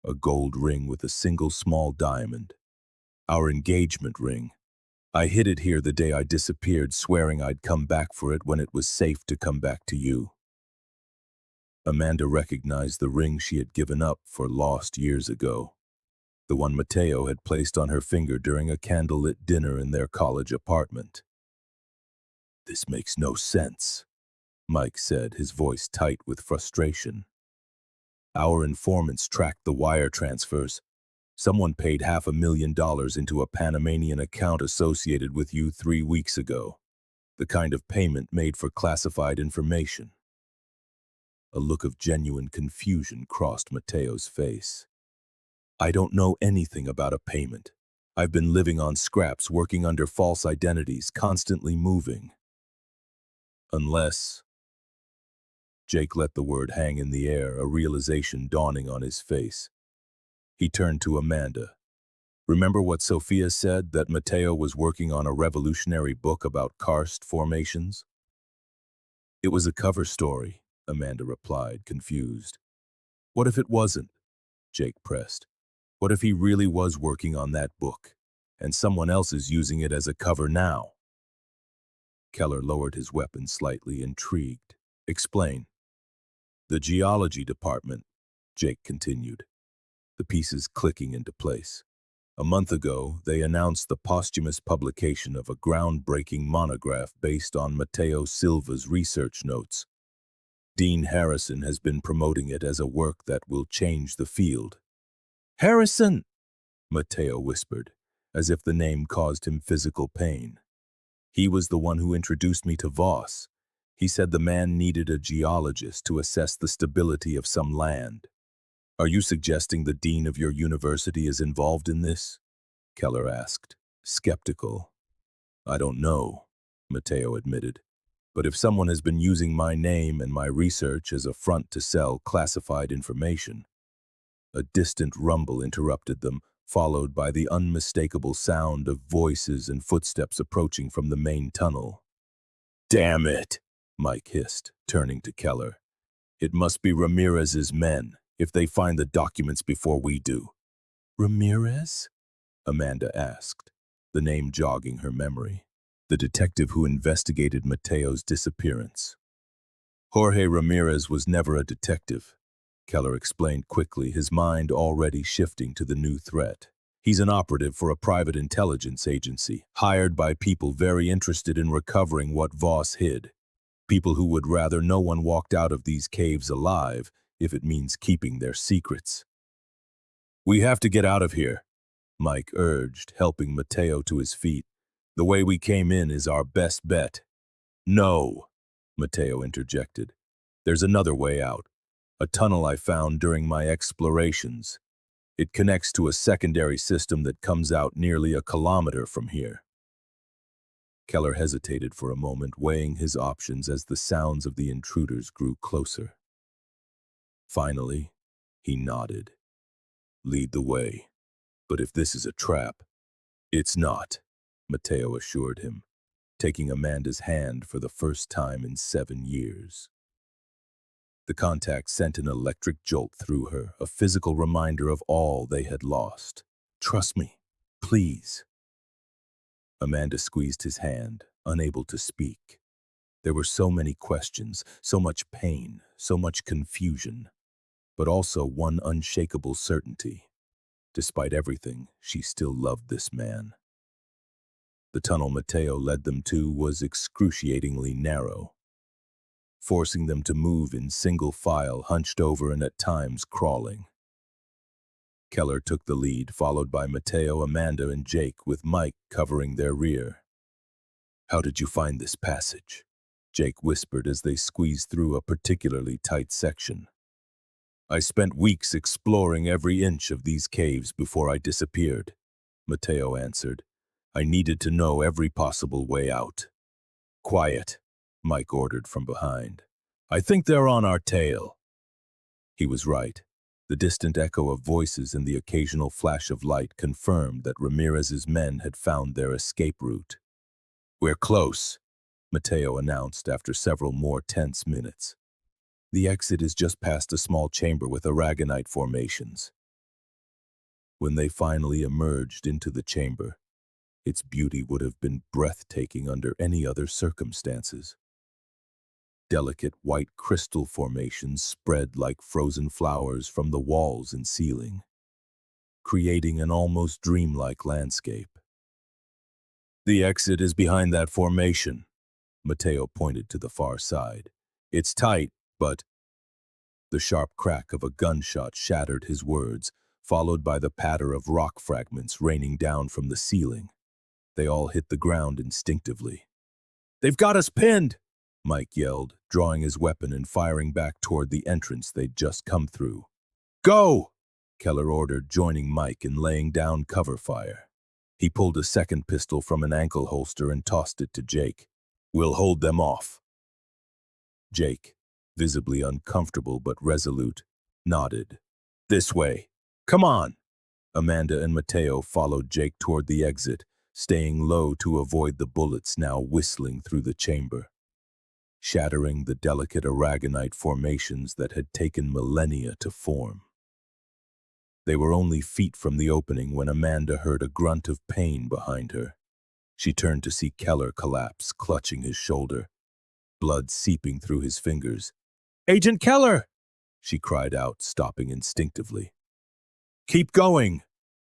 [SPEAKER 1] a gold ring with a single small diamond. Our engagement ring. I hid it here the day I disappeared, swearing I'd come back for it when it was safe to come back to you. Amanda recognized the ring she had given up for lost years ago, the one Mateo had placed on her finger during a candlelit dinner in their college apartment. This makes no sense, Mike said, his voice tight with frustration. Our informants tracked the wire transfers. Someone paid $500,000 into a Panamanian account associated with you 3 weeks ago, the kind of payment made for classified information. A look of genuine confusion crossed Mateo's face. I don't know anything about a payment. I've been living on scraps, working under false identities, constantly moving. Unless... Jake let the word hang in the air, a realization dawning on his face. He turned to Amanda. Remember what Sophia said, that Mateo was working on a revolutionary book about karst formations? It was a cover story, Amanda replied, confused. What if it wasn't? Jake pressed. What if he really was working on that book, and someone else is using it as a cover now? Keller lowered his weapon slightly, intrigued. Explain. The geology department, Jake continued, the pieces clicking into place. A month ago, they announced the posthumous publication of a groundbreaking monograph based on Mateo Silva's research notes. Dean Harrison has been promoting it as a work that will change the field. Harrison! Mateo whispered, as if the name caused him physical pain. He was the one who introduced me to Voss. He said the man needed a geologist to assess the stability of some land. Are you suggesting the dean of your university is involved in this? Keller asked, skeptical. I don't know, Mateo admitted. But if someone has been using my name and my research as a front to sell classified information... A distant rumble interrupted them, followed by the unmistakable sound of voices and footsteps approaching from the main tunnel. "Damn it," Mike hissed, turning to Keller. "It must be Ramirez's men, if they find the documents before we do." "Ramirez?" Amanda asked, the name jogging her memory. "The detective who investigated Mateo's disappearance." "Jorge Ramirez was never a detective," Keller explained quickly, his mind already shifting to the new threat. "He's an operative for a private intelligence agency, hired by people very interested in recovering what Voss hid. People who would rather no one walked out of these caves alive if it means keeping their secrets." "We have to get out of here," Mike urged, helping Mateo to his feet. "The way we came in is our best bet." "No," Mateo interjected. "There's another way out. A tunnel I found during my explorations. It connects to a secondary system that comes out nearly a kilometer from here." Keller hesitated for a moment, weighing his options as the sounds of the intruders grew closer. Finally, he nodded. "Lead the way. But if this is a trap—" "It's not," Mateo assured him, taking Amanda's hand for the first time in 7 years. The contact sent an electric jolt through her, a physical reminder of all they had lost. "Trust me, please." Amanda squeezed his hand, unable to speak. There were so many questions, so much pain, so much confusion, but also one unshakable certainty. Despite everything, she still loved this man. The tunnel Mateo led them to was excruciatingly narrow, forcing them to move in single file, hunched over and at times crawling. Keller took the lead, followed by Mateo, Amanda, and Jake, with Mike covering their rear. "How did you find this passage?" Jake whispered as they squeezed through a particularly tight section. "I spent weeks exploring every inch of these caves before I disappeared," Mateo answered. "I needed to know every possible way out." "Quiet," Mike ordered from behind. "I think they're on our tail." He was right. The distant echo of voices and the occasional flash of light confirmed that Ramirez's men had found their escape route. "We're close," Mateo announced after several more tense minutes. "The exit is just past a small chamber with aragonite formations." When they finally emerged into the chamber, its beauty would have been breathtaking under any other circumstances. Delicate white crystal formations spread like frozen flowers from the walls and ceiling, creating an almost dreamlike landscape. "The exit is behind that formation," Mateo pointed to the far side. "It's tight, but—" The sharp crack of a gunshot shattered his words, followed by the patter of rock fragments raining down from the ceiling. They all hit the ground instinctively. "They've got us pinned!" Mike yelled, drawing his weapon and firing back toward the entrance they'd just come through. "Go!" Keller ordered, joining Mike in laying down cover fire. He pulled a second pistol from an ankle holster and tossed it to Jake. "We'll hold them off." Jake, visibly uncomfortable but resolute, nodded. "This way. Come on!" Amanda and Mateo followed Jake toward the exit, staying low to avoid the bullets now whistling through the chamber, shattering the delicate aragonite formations that had taken millennia to form. They were only feet from the opening when Amanda heard a grunt of pain behind her. She turned to see Keller collapse, clutching his shoulder, blood seeping through his fingers. "Agent Keller!" she cried out, stopping instinctively. "Keep going,"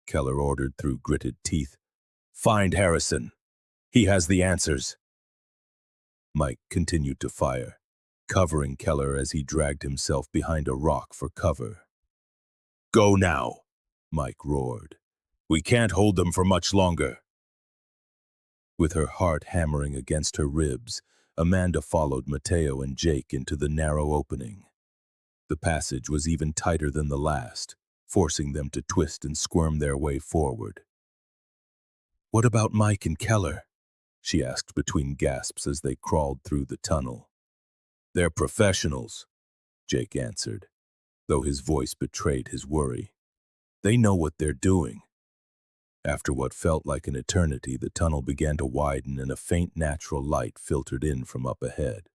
[SPEAKER 1] Keller ordered through gritted teeth. "Find Harrison. He has the answers." Mike continued to fire, covering Keller as he dragged himself behind a rock for cover. "Go now," Mike roared. "We can't hold them for much longer." With her heart hammering against her ribs, Amanda followed Mateo and Jake into the narrow opening. The passage was even tighter than the last, forcing them to twist and squirm their way forward. "What about Mike and Keller?" she asked between gasps as they crawled through the tunnel. "They're professionals," Jake answered, though his voice betrayed his worry. "They know what they're doing. After what felt like an eternity, the tunnel began to widen and a faint natural light filtered in from up ahead.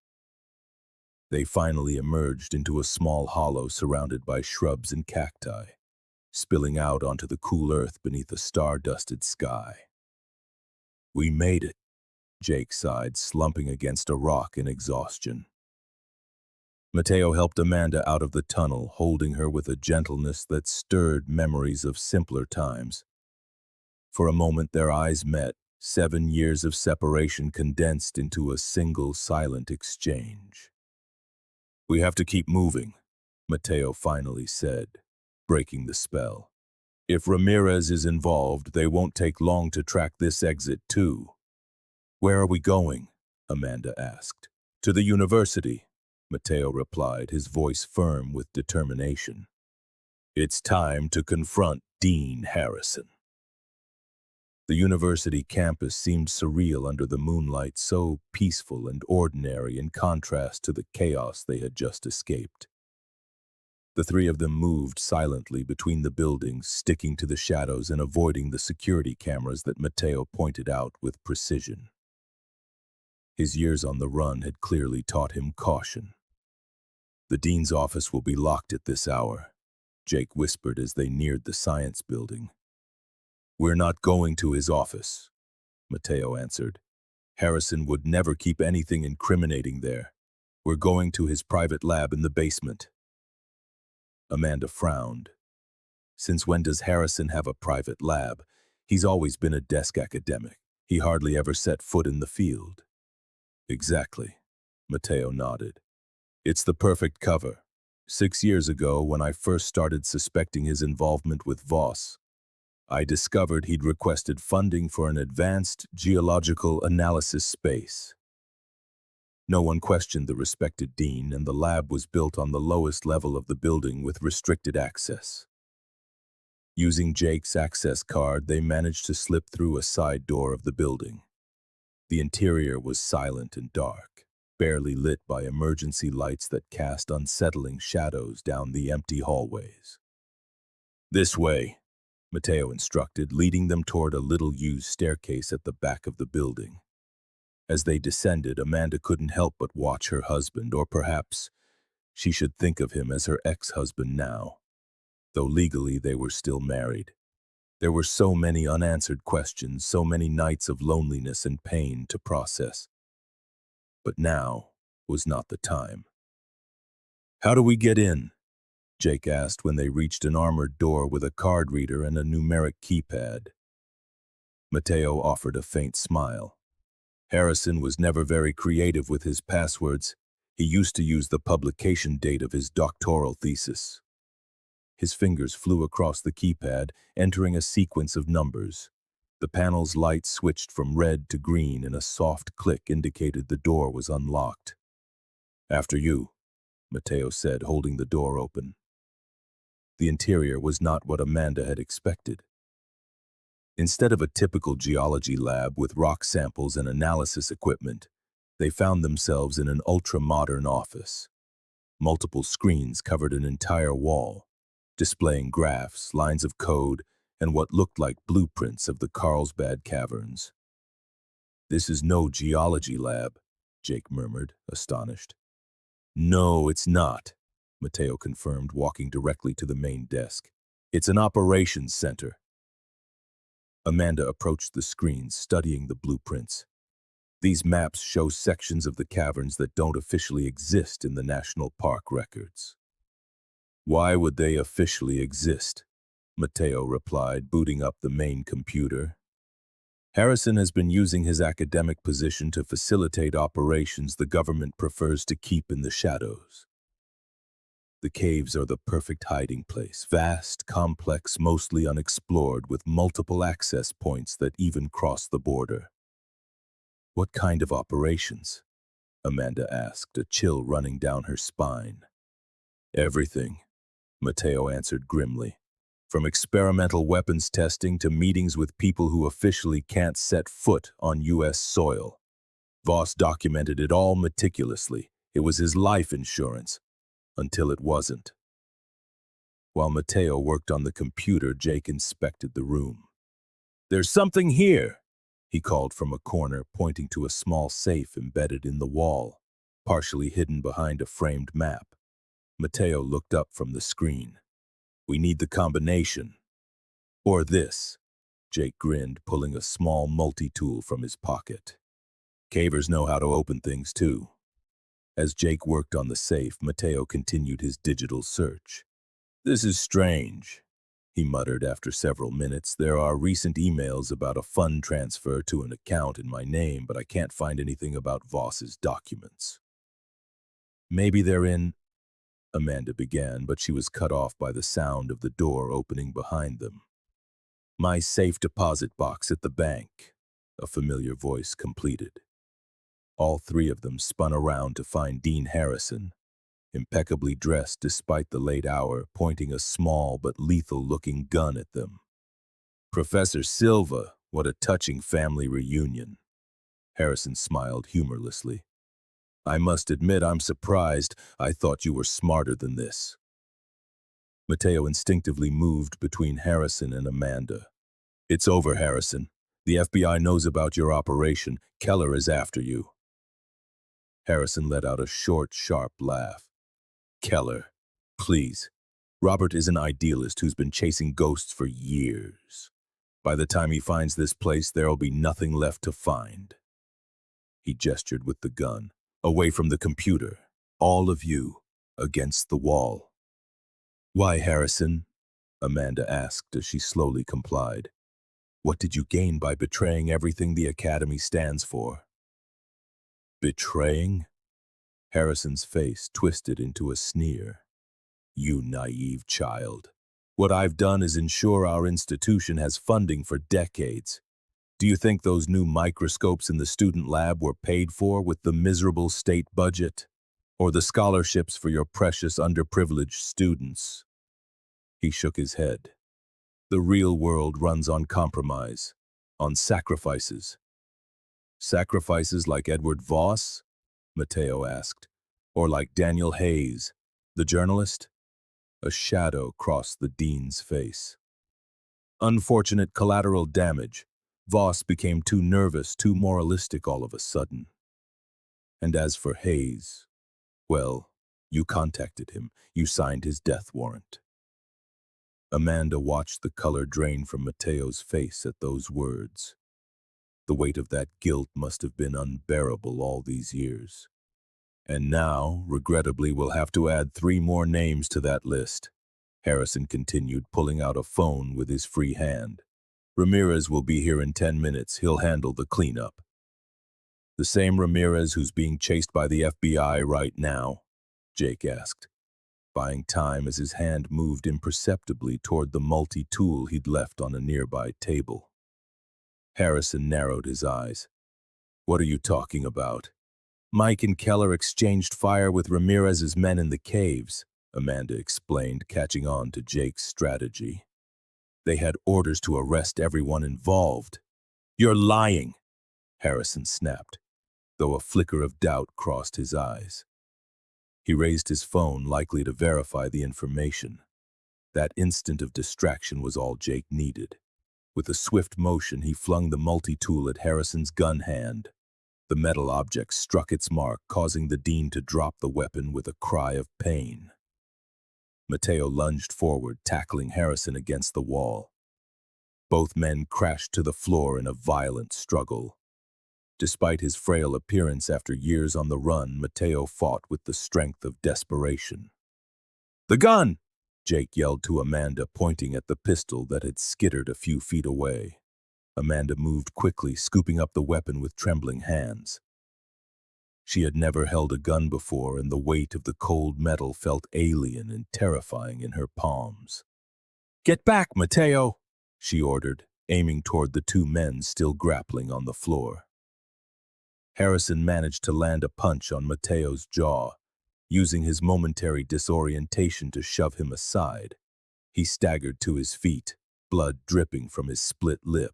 [SPEAKER 1] They finally emerged into a small hollow surrounded by shrubs and cacti, spilling out onto the cool earth beneath a star-dusted sky. "We made it," Jake sighed, slumping against a rock in exhaustion. Mateo helped Amanda out of the tunnel, holding her with a gentleness that stirred memories of simpler times. For a moment their eyes met, 7 years of separation condensed into a single silent exchange. "We have to keep moving," Mateo finally said, breaking the spell. "If Ramirez is involved, they won't take long to track this exit too." "Where are we going?" Amanda asked. "To the university," Mateo replied, his voice firm with determination. "It's time to confront Dean Harrison." The university campus seemed surreal under the moonlight, so peaceful and ordinary in contrast to the chaos they had just escaped. The three of them moved silently between the buildings, sticking to the shadows and avoiding the security cameras that Mateo pointed out with precision. His years on the run had clearly taught him caution. "The dean's office will be locked at this hour," Jake whispered as they neared the science building. "We're not going to his office," Mateo answered. "Harrison would never keep anything incriminating there. We're going to his private lab in the basement." Amanda frowned. Since when does Harrison have a private lab? He's always been a desk academic. He hardly ever set foot in the field. "Exactly," Mateo nodded. "It's the perfect cover. 6 years ago, when I first started suspecting his involvement with Voss, I discovered he'd requested funding for an advanced geological analysis space. No one questioned the respected dean, and the lab was built on the lowest level of the building with restricted access. Using Jake's access card, they managed to slip through a side door of the building. The interior was silent and dark, barely lit by emergency lights that cast unsettling shadows down the empty hallways. "This way," Mateo instructed, leading them toward a little-used staircase at the back of the building. As they descended, Amanda couldn't help but watch her husband, or perhaps she should think of him as her ex-husband now, though legally they were still married. There were so many unanswered questions, so many nights of loneliness and pain to process. But now was not the time. "How do we get in?" Jake asked when they reached an armored door with a card reader and a numeric keypad. Mateo offered a faint smile. Harrison was never very creative with his passwords. He used to use the publication date of his doctoral thesis. His fingers flew across the keypad, entering a sequence of numbers. The panel's light switched from red to green, and a soft click indicated the door was unlocked. "After you," Mateo said, holding the door open. The interior was not what Amanda had expected. Instead of a typical geology lab with rock samples and analysis equipment, they found themselves in an ultra-modern office. Multiple screens covered an entire wall, displaying graphs, lines of code, and what looked like blueprints of the Carlsbad Caverns. "This is no geology lab," Jake murmured, astonished. "No, it's not," Mateo confirmed, walking directly to the main desk. "It's an operations center." Amanda approached the screens, studying the blueprints. These maps show sections of the caverns that don't officially exist in the national park records. "Why would they officially exist?" Mateo replied, booting up the main computer. "Harrison has been using his academic position to facilitate operations the government prefers to keep in the shadows. The caves are the perfect hiding place, vast, complex, mostly unexplored, with multiple access points that even cross the border." "What kind of operations?" Amanda asked, a chill running down her spine. "Everything," Mateo answered grimly. "From experimental weapons testing to meetings with people who officially can't set foot on U.S. soil. Voss documented it all meticulously. It was his life insurance. Until it wasn't." While Mateo worked on the computer, Jake inspected the room. There's something here, he called from a corner, pointing to a small safe embedded in the wall, partially hidden behind a framed map. Mateo looked up from the screen. We need the combination. Or this. Jake grinned, pulling a small multi-tool from his pocket. Cavers know how to open things too. As Jake worked on the safe, Mateo continued his digital search. This is strange, he muttered after several minutes. There are recent emails about a fund transfer to an account in my name, but I can't find anything about Voss's documents. Maybe they're in... Amanda began, but she was cut off by the sound of the door opening behind them. My safe deposit box at the bank, a familiar voice completed. All three of them spun around to find Dean Harrison, impeccably dressed despite the late hour, pointing a small but lethal-looking gun at them. Professor Silva, what a touching family reunion. Harrison smiled humorlessly. I must admit I'm surprised. I thought you were smarter than this. Mateo instinctively moved between Harrison and Amanda. It's over, Harrison. The FBI knows about your operation. Keller is after you. Harrison let out a short, sharp laugh. Keller, please. Robert is an idealist who's been chasing ghosts for years. By the time he finds this place, there'll be nothing left to find. He gestured with the gun, away from the computer. All of you, against the wall. Why, Harrison? Amanda asked as she slowly complied. What did you gain by betraying everything the Academy stands for? Betraying? Harrison's face twisted into a sneer. You naive child. What I've done is ensure our institution has funding for decades. Do you think those new microscopes in the student lab were paid for with the miserable state budget? Or the scholarships for your precious underprivileged students? He shook his head. The real world runs on compromise, on sacrifices. Sacrifices like Edward Voss? Mateo asked. Or like Daniel Hayes, the journalist? A shadow crossed the dean's face. Unfortunate collateral damage. Voss became too nervous, too moralistic all of a sudden. And as for Hayes, well, you contacted him. You signed his death warrant. Amanda watched the color drain from Mateo's face at those words. The weight of that guilt must have been unbearable all these years. And now, regrettably, we'll have to add 3 more names to that list. Harrison continued, pulling out a phone with his free hand. Ramirez will be here in 10 minutes. He'll handle the cleanup. The same Ramirez who's being chased by the FBI right now? Jake asked, buying time as his hand moved imperceptibly toward the multi-tool he'd left on a nearby table. Harrison narrowed his eyes. What are you talking about? Mike and Keller exchanged fire with Ramirez's men in the caves, Amanda explained, catching on to Jake's strategy. They had orders to arrest everyone involved. You're lying, Harrison snapped, though a flicker of doubt crossed his eyes. He raised his phone, likely to verify the information. That instant of distraction was all Jake needed. With a swift motion, he flung the multi-tool at Harrison's gun hand. The metal object struck its mark, causing the dean to drop the weapon with a cry of pain. Mateo lunged forward, tackling Harrison against the wall. Both men crashed to the floor in a violent struggle. Despite his frail appearance after years on the run, Mateo fought with the strength of desperation. The gun! Jake yelled to Amanda, pointing at the pistol that had skittered a few feet away. Amanda moved quickly, scooping up the weapon with trembling hands. She had never held a gun before, and the weight of the cold metal felt alien and terrifying in her palms. Get back, Mateo, she ordered, aiming toward the 2 men still grappling on the floor. Harrison managed to land a punch on Mateo's jaw, using his momentary disorientation to shove him aside. He staggered to his feet, blood dripping from his split lip.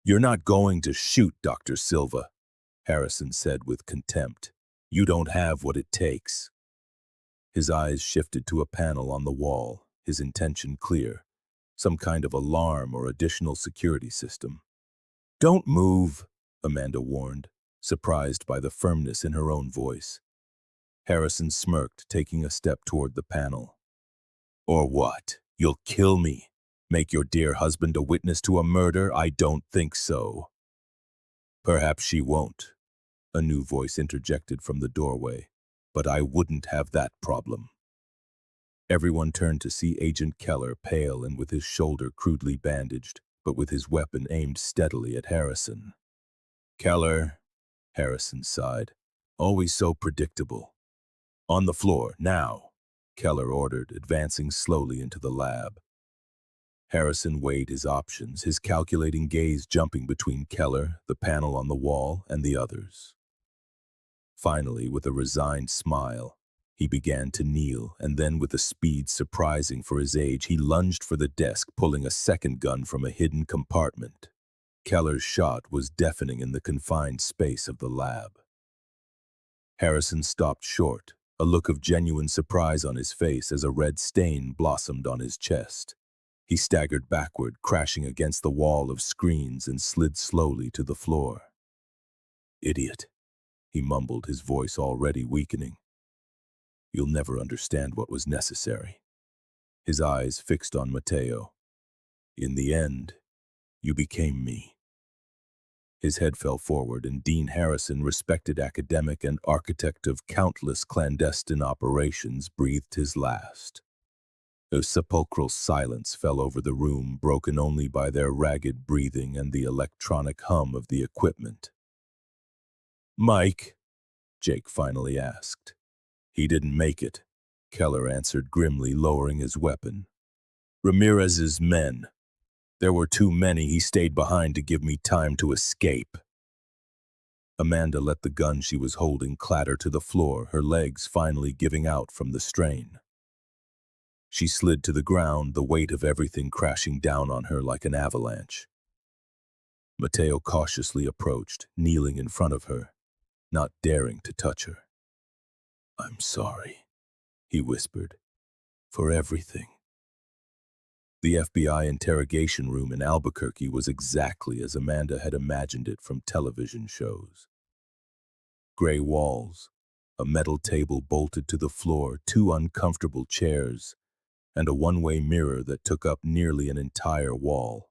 [SPEAKER 1] You're not going to shoot, Dr. Silva, Harrison said with contempt. You don't have what it takes. His eyes shifted to a panel on the wall, his intention clear. some kind of alarm or additional security system. "Don't move," Amanda warned, surprised by the firmness in her own voice. Harrison smirked, taking a step toward the panel. "Or what? You'll kill me? Make your dear husband a witness to a murder? I don't think so." "Perhaps she won't," a new voice interjected from the doorway, "but I wouldn't have that problem." Everyone turned to see Agent Keller, pale and with his shoulder crudely bandaged, but with his weapon aimed steadily at Harrison. "Keller," Harrison sighed, "always so predictable." "On the floor, now," Keller ordered, advancing slowly into the lab. Harrison weighed his options, his calculating gaze jumping between Keller, the panel on the wall, and the others. Finally, with a resigned smile, he began to kneel, and then with a speed surprising for his age, he lunged for the desk, pulling a second gun from a hidden compartment. Keller's shot was deafening in the confined space of the lab. Harrison stopped short, a look of genuine surprise on his face as a red stain blossomed on his chest. He staggered backward, crashing against the wall of screens, and slid slowly to the floor. "Idiot," he mumbled, his voice already weakening. "You'll never understand what was necessary." His eyes fixed on Mateo. "In the end, you became me." His head fell forward, and Dean Harrison, respected academic and architect of countless clandestine operations, breathed his last. A sepulchral silence fell over the room, broken only by their ragged breathing and the electronic hum of the equipment. "Mike?" Jake finally asked. "He didn't make it," Keller answered grimly, lowering his weapon. "Ramirez's men. There were too many. He stayed behind to give me time to escape." Amanda let the gun she was holding clatter to the floor, her legs finally giving out from the strain. She slid to the ground, the weight of everything crashing down on her like an avalanche. Mateo cautiously approached, kneeling in front of her, not daring to touch her. "I'm sorry," he whispered, "for everything." The FBI interrogation room in Albuquerque was exactly as Amanda had imagined it from television shows. Gray walls, a metal table bolted to the floor, two uncomfortable chairs, and a one-way mirror that took up nearly an entire wall.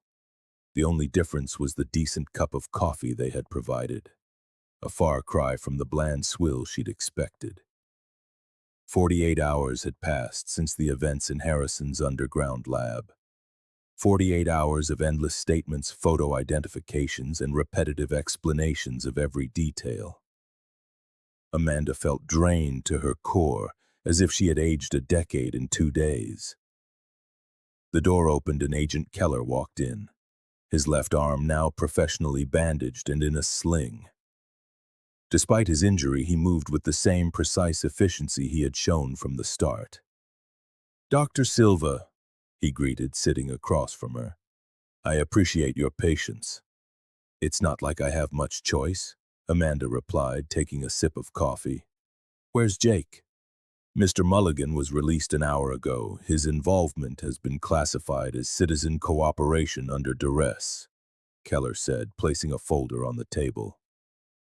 [SPEAKER 1] The only difference was the decent cup of coffee they had provided, a far cry from the bland swill she'd expected. 48 hours had passed since the events in Harrison's underground lab. 48 hours of endless statements, photo identifications, and repetitive explanations of every detail. Amanda felt drained to her core, as if she had aged a decade in 2 days. The door opened and Agent Keller walked in, his left arm now professionally bandaged and in a sling. Despite his injury, he moved with the same precise efficiency he had shown from the start. "Dr. Silva," he greeted, sitting across from her. "I appreciate your patience." "It's not like I have much choice," Amanda replied, taking a sip of coffee. "Where's Jake?" "Mr. Mulligan was released an hour ago. His involvement has been classified as citizen cooperation under duress," Keller said, placing a folder on the table.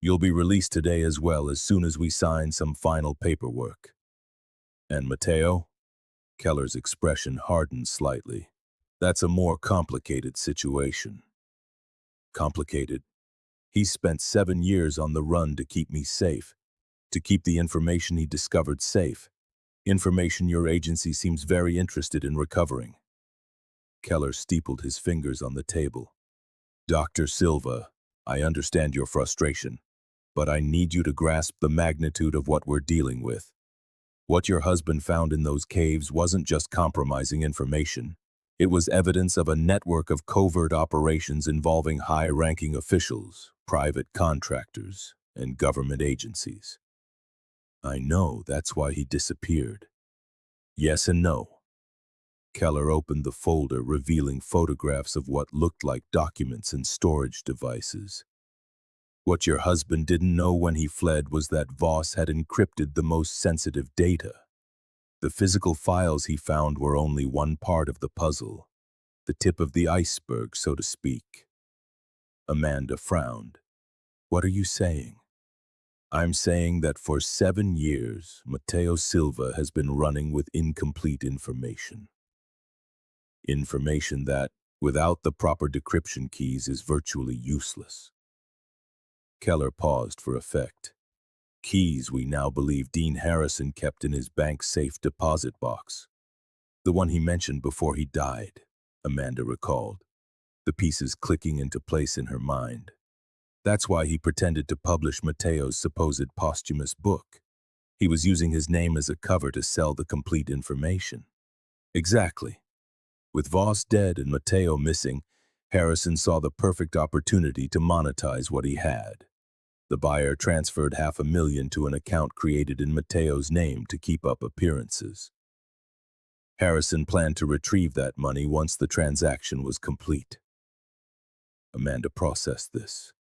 [SPEAKER 1] "You'll be released today as well, as soon as we sign some final paperwork." "And Mateo?" Keller's expression hardened slightly. "That's a more complicated situation." "Complicated? He spent 7 years on the run to keep me safe, to keep the information he discovered safe. Information your agency seems very interested in recovering." Keller steepled his fingers on the table. "Dr. Silva, I understand your frustration, but I need you to grasp the magnitude of what we're dealing with. What your husband found in those caves wasn't just compromising information. It was evidence of a network of covert operations involving high-ranking officials, private contractors, and government agencies." "I know, that's why he disappeared." "Yes and no." Keller opened the folder, revealing photographs of what looked like documents and storage devices. What your husband didn't know when he fled was that Voss had encrypted the most sensitive data. The physical files he found were only one part of the puzzle. The tip of the iceberg, so to speak. Amanda frowned. What are you saying? I'm saying that for 7 years, Mateo Silva has been running with incomplete information. Information that, without the proper decryption keys, is virtually useless. Keller paused for effect. Keys we now believe Dean Harrison kept in his bank's safe deposit box. The one he mentioned before he died, Amanda recalled, the pieces clicking into place in her mind. That's why he pretended to publish Mateo's supposed posthumous book. He was using his name as a cover to sell the complete information. Exactly. With Voss dead and Mateo missing, Harrison saw the perfect opportunity to monetize what he had. The buyer transferred $500,000 to an account created in Mateo's name to keep up appearances. Harrison planned to retrieve that money once the transaction was complete. Amanda processed this,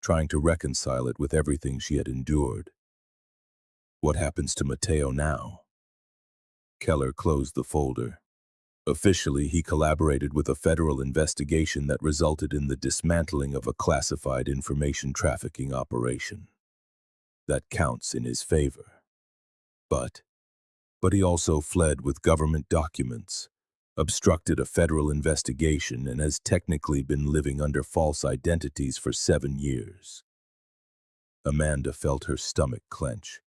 [SPEAKER 1] trying to reconcile it with everything she had endured. What happens to Mateo now? Keller closed the folder. Officially, he collaborated with a federal investigation that resulted in the dismantling of a classified information trafficking operation. That counts in his favor. But he also fled with government documents, obstructed a federal investigation, and has technically been living under false identities for 7 years. Amanda felt her stomach clench.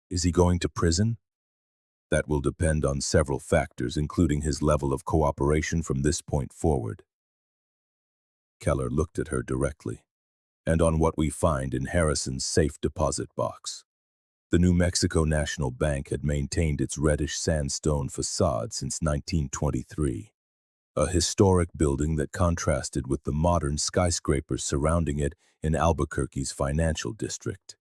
[SPEAKER 1] Is he going to prison? That will depend on several factors, including his level of cooperation from this point forward. Keller looked at her directly, and on what we find in Harrison's safe deposit box. The New Mexico National Bank had maintained its reddish sandstone facade since 1923, a historic building that contrasted with the modern skyscrapers surrounding it in Albuquerque's financial district.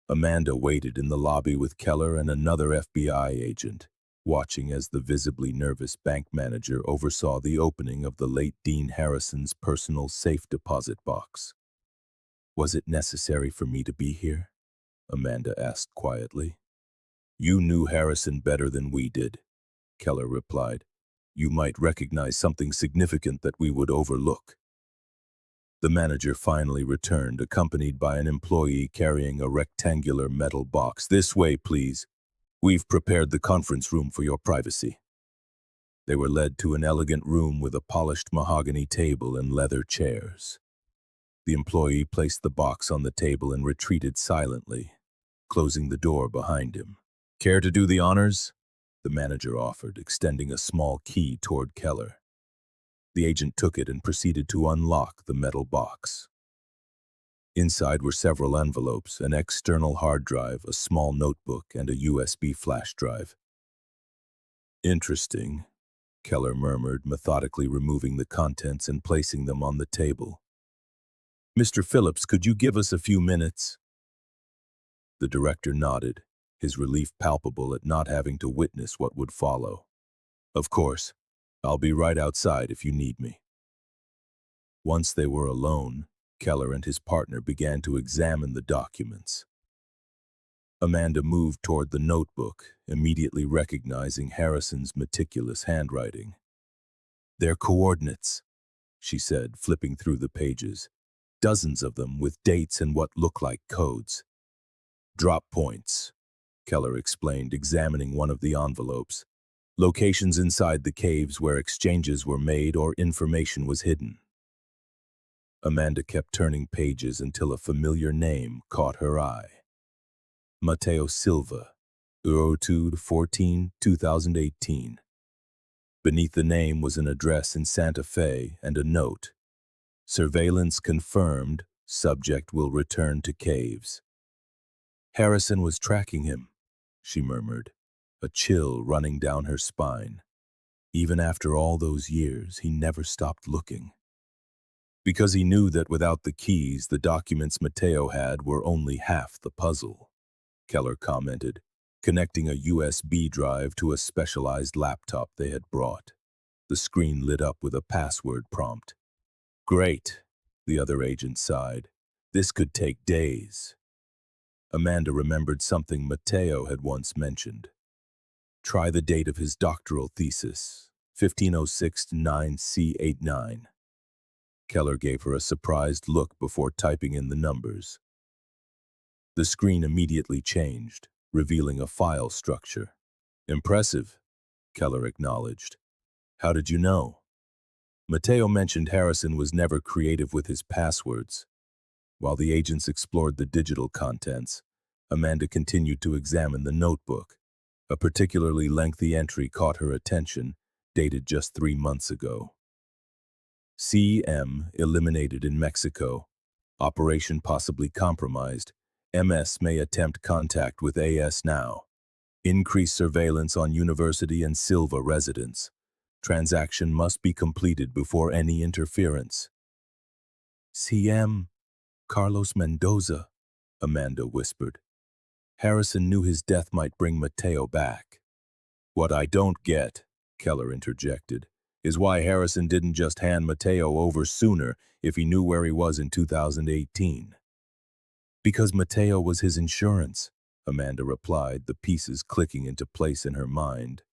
[SPEAKER 1] Amanda waited in the lobby with Keller and another FBI agent, watching as the visibly nervous bank manager oversaw the opening of the late Dean Harrison's personal safe deposit box. Was it necessary for me to be here? Amanda asked quietly. You knew Harrison better than we did, Keller replied. You might recognize something significant that we would overlook. The manager finally returned, accompanied by an employee carrying a rectangular metal box. This way, please. We've prepared the conference room for your privacy. They were led to an elegant room with a polished mahogany table and leather chairs. The employee placed the box on the table and retreated silently, closing the door behind him. Care to do the honors? The manager offered, extending a small key toward Keller. The agent took it and proceeded to unlock the metal box. Inside were several envelopes, an external hard drive, a small notebook, and a USB flash drive. Interesting, Keller murmured, methodically removing the contents and placing them on the table. Mr. Phillips, could you give us a few minutes? The director nodded, his relief palpable at not having to witness what would follow. Of course. I'll be right outside if you need me. Once they were alone, Keller and his partner began to examine the documents. Amanda moved toward the notebook, immediately recognizing Harrison's meticulous handwriting. Their coordinates, she said, flipping through the pages. Dozens of them with dates and what look like codes. Drop points, Keller explained, examining one of the envelopes. Locations inside the caves where exchanges were made or information was hidden. Amanda kept turning pages until a familiar name caught her eye. Mateo Silva, 02-14-2018. Beneath the name was an address in Santa Fe and a note. Surveillance confirmed, subject will return to caves. Harrison was tracking him, she murmured, a chill running down her spine. Even after all those years, he never stopped looking. Because he knew that without the keys, the documents Mateo had were only half the puzzle, Keller commented, connecting a USB drive to a specialized laptop they had brought. The screen lit up with a password prompt. Great, the other agent sighed. This could take days. Amanda remembered something Mateo had once mentioned. Try the date of his doctoral thesis, 1506 9C89. Keller gave her a surprised look before typing in the numbers. The screen immediately changed, revealing a file structure. Impressive, Keller acknowledged. How did you know? Mateo mentioned Harrison was never creative with his passwords. While the agents explored the digital contents, Amanda continued to examine the notebook. A particularly lengthy entry caught her attention, dated just 3 months ago. CM eliminated in Mexico. Operation possibly compromised. MS may attempt contact with AS now. Increase surveillance on University and Silva residents. Transaction must be completed before any interference. CM, Carlos Mendoza, Amanda whispered. Harrison knew his death might bring Mateo back. What I don't get, Keller interjected, is why Harrison didn't just hand Mateo over sooner if he knew where he was in 2018. Because Mateo was his insurance, Amanda replied, the pieces clicking into place in her mind.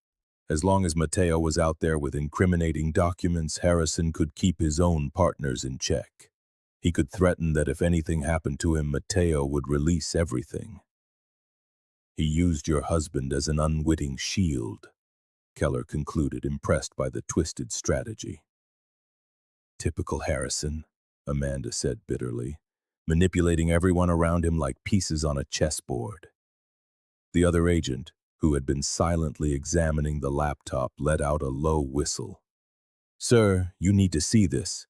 [SPEAKER 1] As long as Mateo was out there with incriminating documents, Harrison could keep his own partners in check. He could threaten that if anything happened to him, Mateo would release everything. He used your husband as an unwitting shield, Keller concluded, impressed by the twisted strategy. Typical Harrison, Amanda said bitterly, manipulating everyone around him like pieces on a chessboard. The other agent, who had been silently examining the laptop, let out a low whistle. Sir, you need to see this.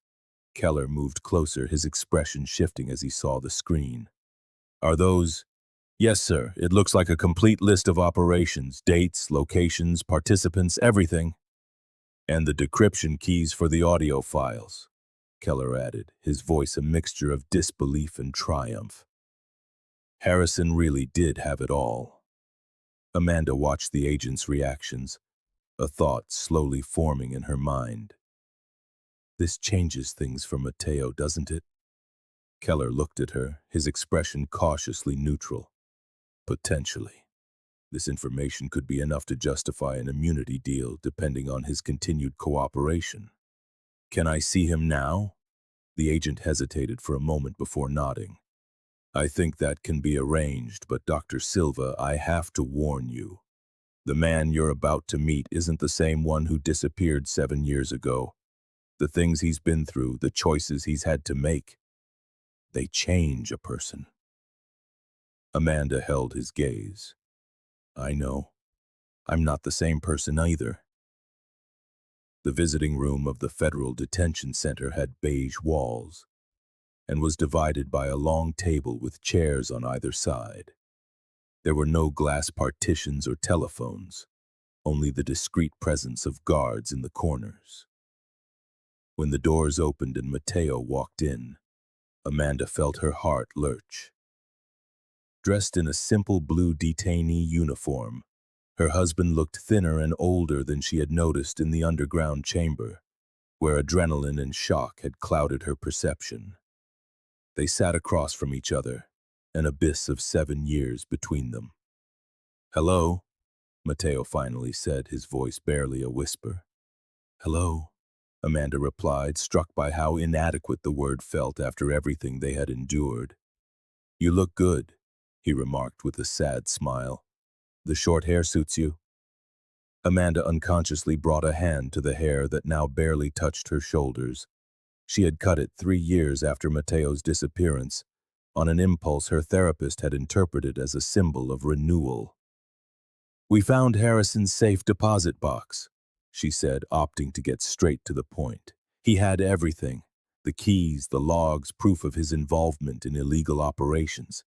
[SPEAKER 1] Keller moved closer, his expression shifting as he saw the screen. Are those? Yes, sir. It looks like a complete list of operations, dates, locations, participants, everything. And the decryption keys for the audio files, Keller added, his voice a mixture of disbelief and triumph. Harrison really did have it all. Amanda watched the agent's reactions, a thought slowly forming in her mind. This changes things for Mateo, doesn't it? Keller looked at her, his expression cautiously neutral. Potentially. This information could be enough to justify an immunity deal depending on his continued cooperation. Can I see him now? The agent hesitated for a moment before nodding. I think that can be arranged, but Dr. Silva, I have to warn you. The man you're about to meet isn't the same one who disappeared 7 years ago. The things he's been through, the choices he's had to make, they change a person. Amanda held his gaze. I know. I'm not the same person either. The visiting room of the Federal Detention Center had beige walls and was divided by a long table with chairs on either side. There were no glass partitions or telephones, only the discreet presence of guards in the corners. When the doors opened and Mateo walked in, Amanda felt her heart lurch. Dressed in a simple blue detainee uniform, her husband looked thinner and older than she had noticed in the underground chamber, where adrenaline and shock had clouded her perception. They sat across from each other, an abyss of 7 years between them. Hello, Mateo finally said, his voice barely a whisper. Hello, Amanda replied, struck by how inadequate the word felt after everything they had endured. You look good, he remarked with a sad smile. The short hair suits you. Amanda unconsciously brought a hand to the hair that now barely touched her shoulders. She had cut it 3 years after Mateo's disappearance, on an impulse her therapist had interpreted as a symbol of renewal. We found Harrison's safe deposit box, she said, opting to get straight to the point. He had everything, the keys, the logs, proof of his involvement in illegal operations.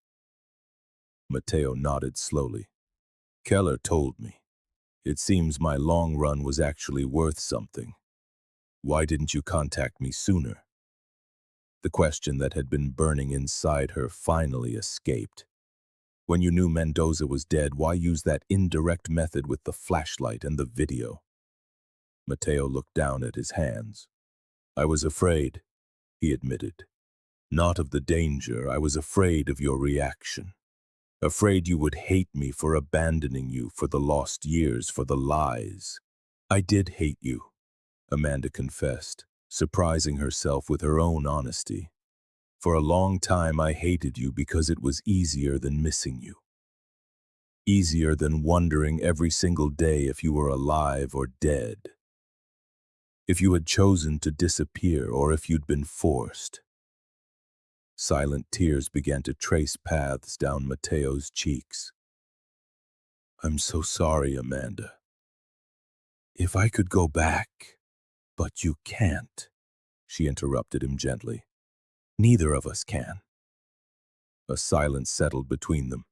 [SPEAKER 1] Mateo nodded slowly. Keller told me. It seems my long run was actually worth something. Why didn't you contact me sooner? The question that had been burning inside her finally escaped. When you knew Mendoza was dead, why use that indirect method with the flashlight and the video? Mateo looked down at his hands. I was afraid, he admitted. Not of the danger, I was afraid of your reaction. Afraid you would hate me for abandoning you, for the lost years, for the lies. I did hate you, Amanda confessed, surprising herself with her own honesty. For a long time I hated you because it was easier than missing you. Easier than wondering every single day if you were alive or dead. If you had chosen to disappear or if you'd been forced. Silent tears began to trace paths down Mateo's cheeks. I'm so sorry, Amanda. If I could go back, but you can't, she interrupted him gently. Neither of us can. A silence settled between them,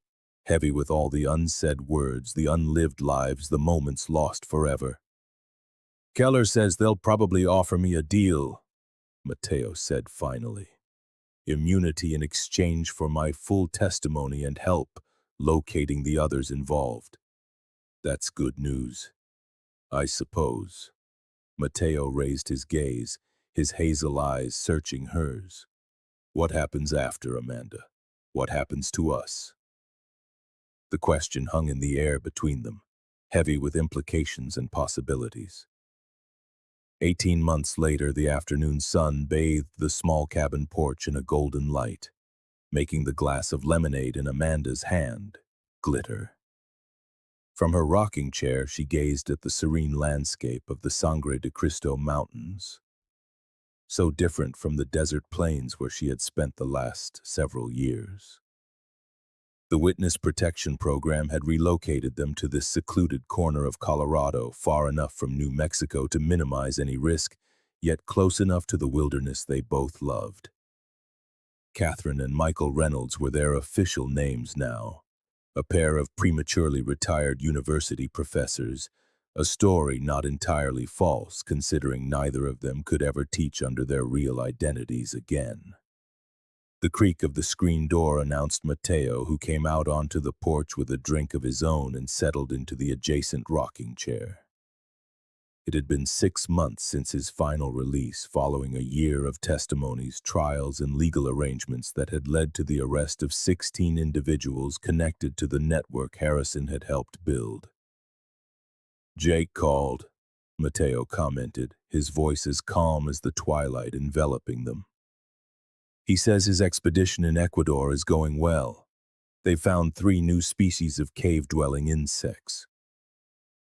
[SPEAKER 1] heavy with all the unsaid words, the unlived lives, the moments lost forever. Keller says they'll probably offer me a deal, Mateo said finally. Immunity in exchange for my full testimony and help locating the others involved. That's good news, I suppose. Mateo raised his gaze, his hazel eyes searching hers. What happens after, Amanda? What happens to us? The question hung in the air between them, heavy with implications and possibilities. 18 months later, the afternoon sun bathed the small cabin porch in a golden light, making the glass of lemonade in Amanda's hand glitter. From her rocking chair, she gazed at the serene landscape of the Sangre de Cristo Mountains, so different from the desert plains where she had spent the last several years. The Witness Protection Program had relocated them to this secluded corner of Colorado, far enough from New Mexico to minimize any risk, yet close enough to the wilderness they both loved. Catherine and Michael Reynolds were their official names now, a pair of prematurely retired university professors, a story not entirely false considering neither of them could ever teach under their real identities again. The creak of the screen door announced Mateo, who came out onto the porch with a drink of his own and settled into the adjacent rocking chair. It had been 6 months since his final release, following a year of testimonies, trials, and legal arrangements that had led to the arrest of 16 individuals connected to the network Harrison had helped build. Jake called, Mateo commented, his voice as calm as the twilight enveloping them. He says his expedition in Ecuador is going well. They found 3 new species of cave-dwelling insects.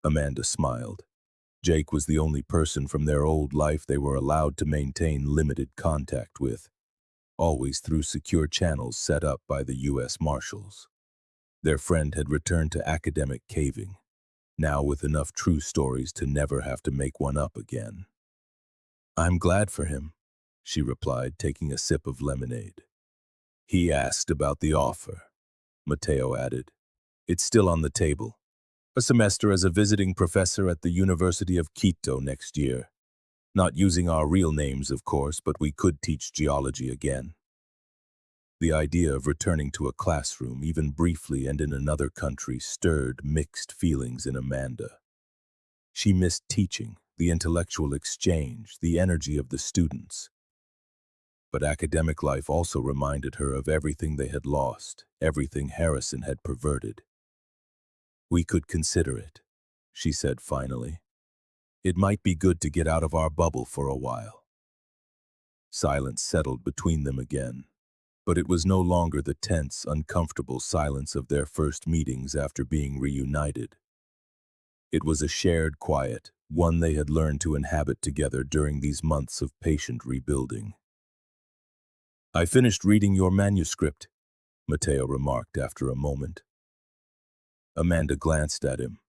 [SPEAKER 1] Amanda smiled. Jake was the only person from their old life they were allowed to maintain limited contact with, always through secure channels set up by the U.S. Marshals. Their friend had returned to academic caving, now with enough true stories to never have to make one up again. I'm glad for him, she replied, taking a sip of lemonade. He asked about the offer, Mateo added. It's still on the table. A semester as a visiting professor at the University of Quito next year. Not using our real names, of course, but we could teach geology again. The idea of returning to a classroom, even briefly and in another country, stirred mixed feelings in Amanda. She missed teaching, the intellectual exchange, the energy of the students. But academic life also reminded her of everything they had lost, everything Harrison had perverted. We could consider it, she said finally. It might be good to get out of our bubble for a while. Silence settled between them again, but it was no longer the tense, uncomfortable silence of their first meetings after being reunited. It was a shared quiet, one they had learned to inhabit together during these months of patient rebuilding. I finished reading your manuscript, Mateo remarked after a moment. Amanda glanced at him.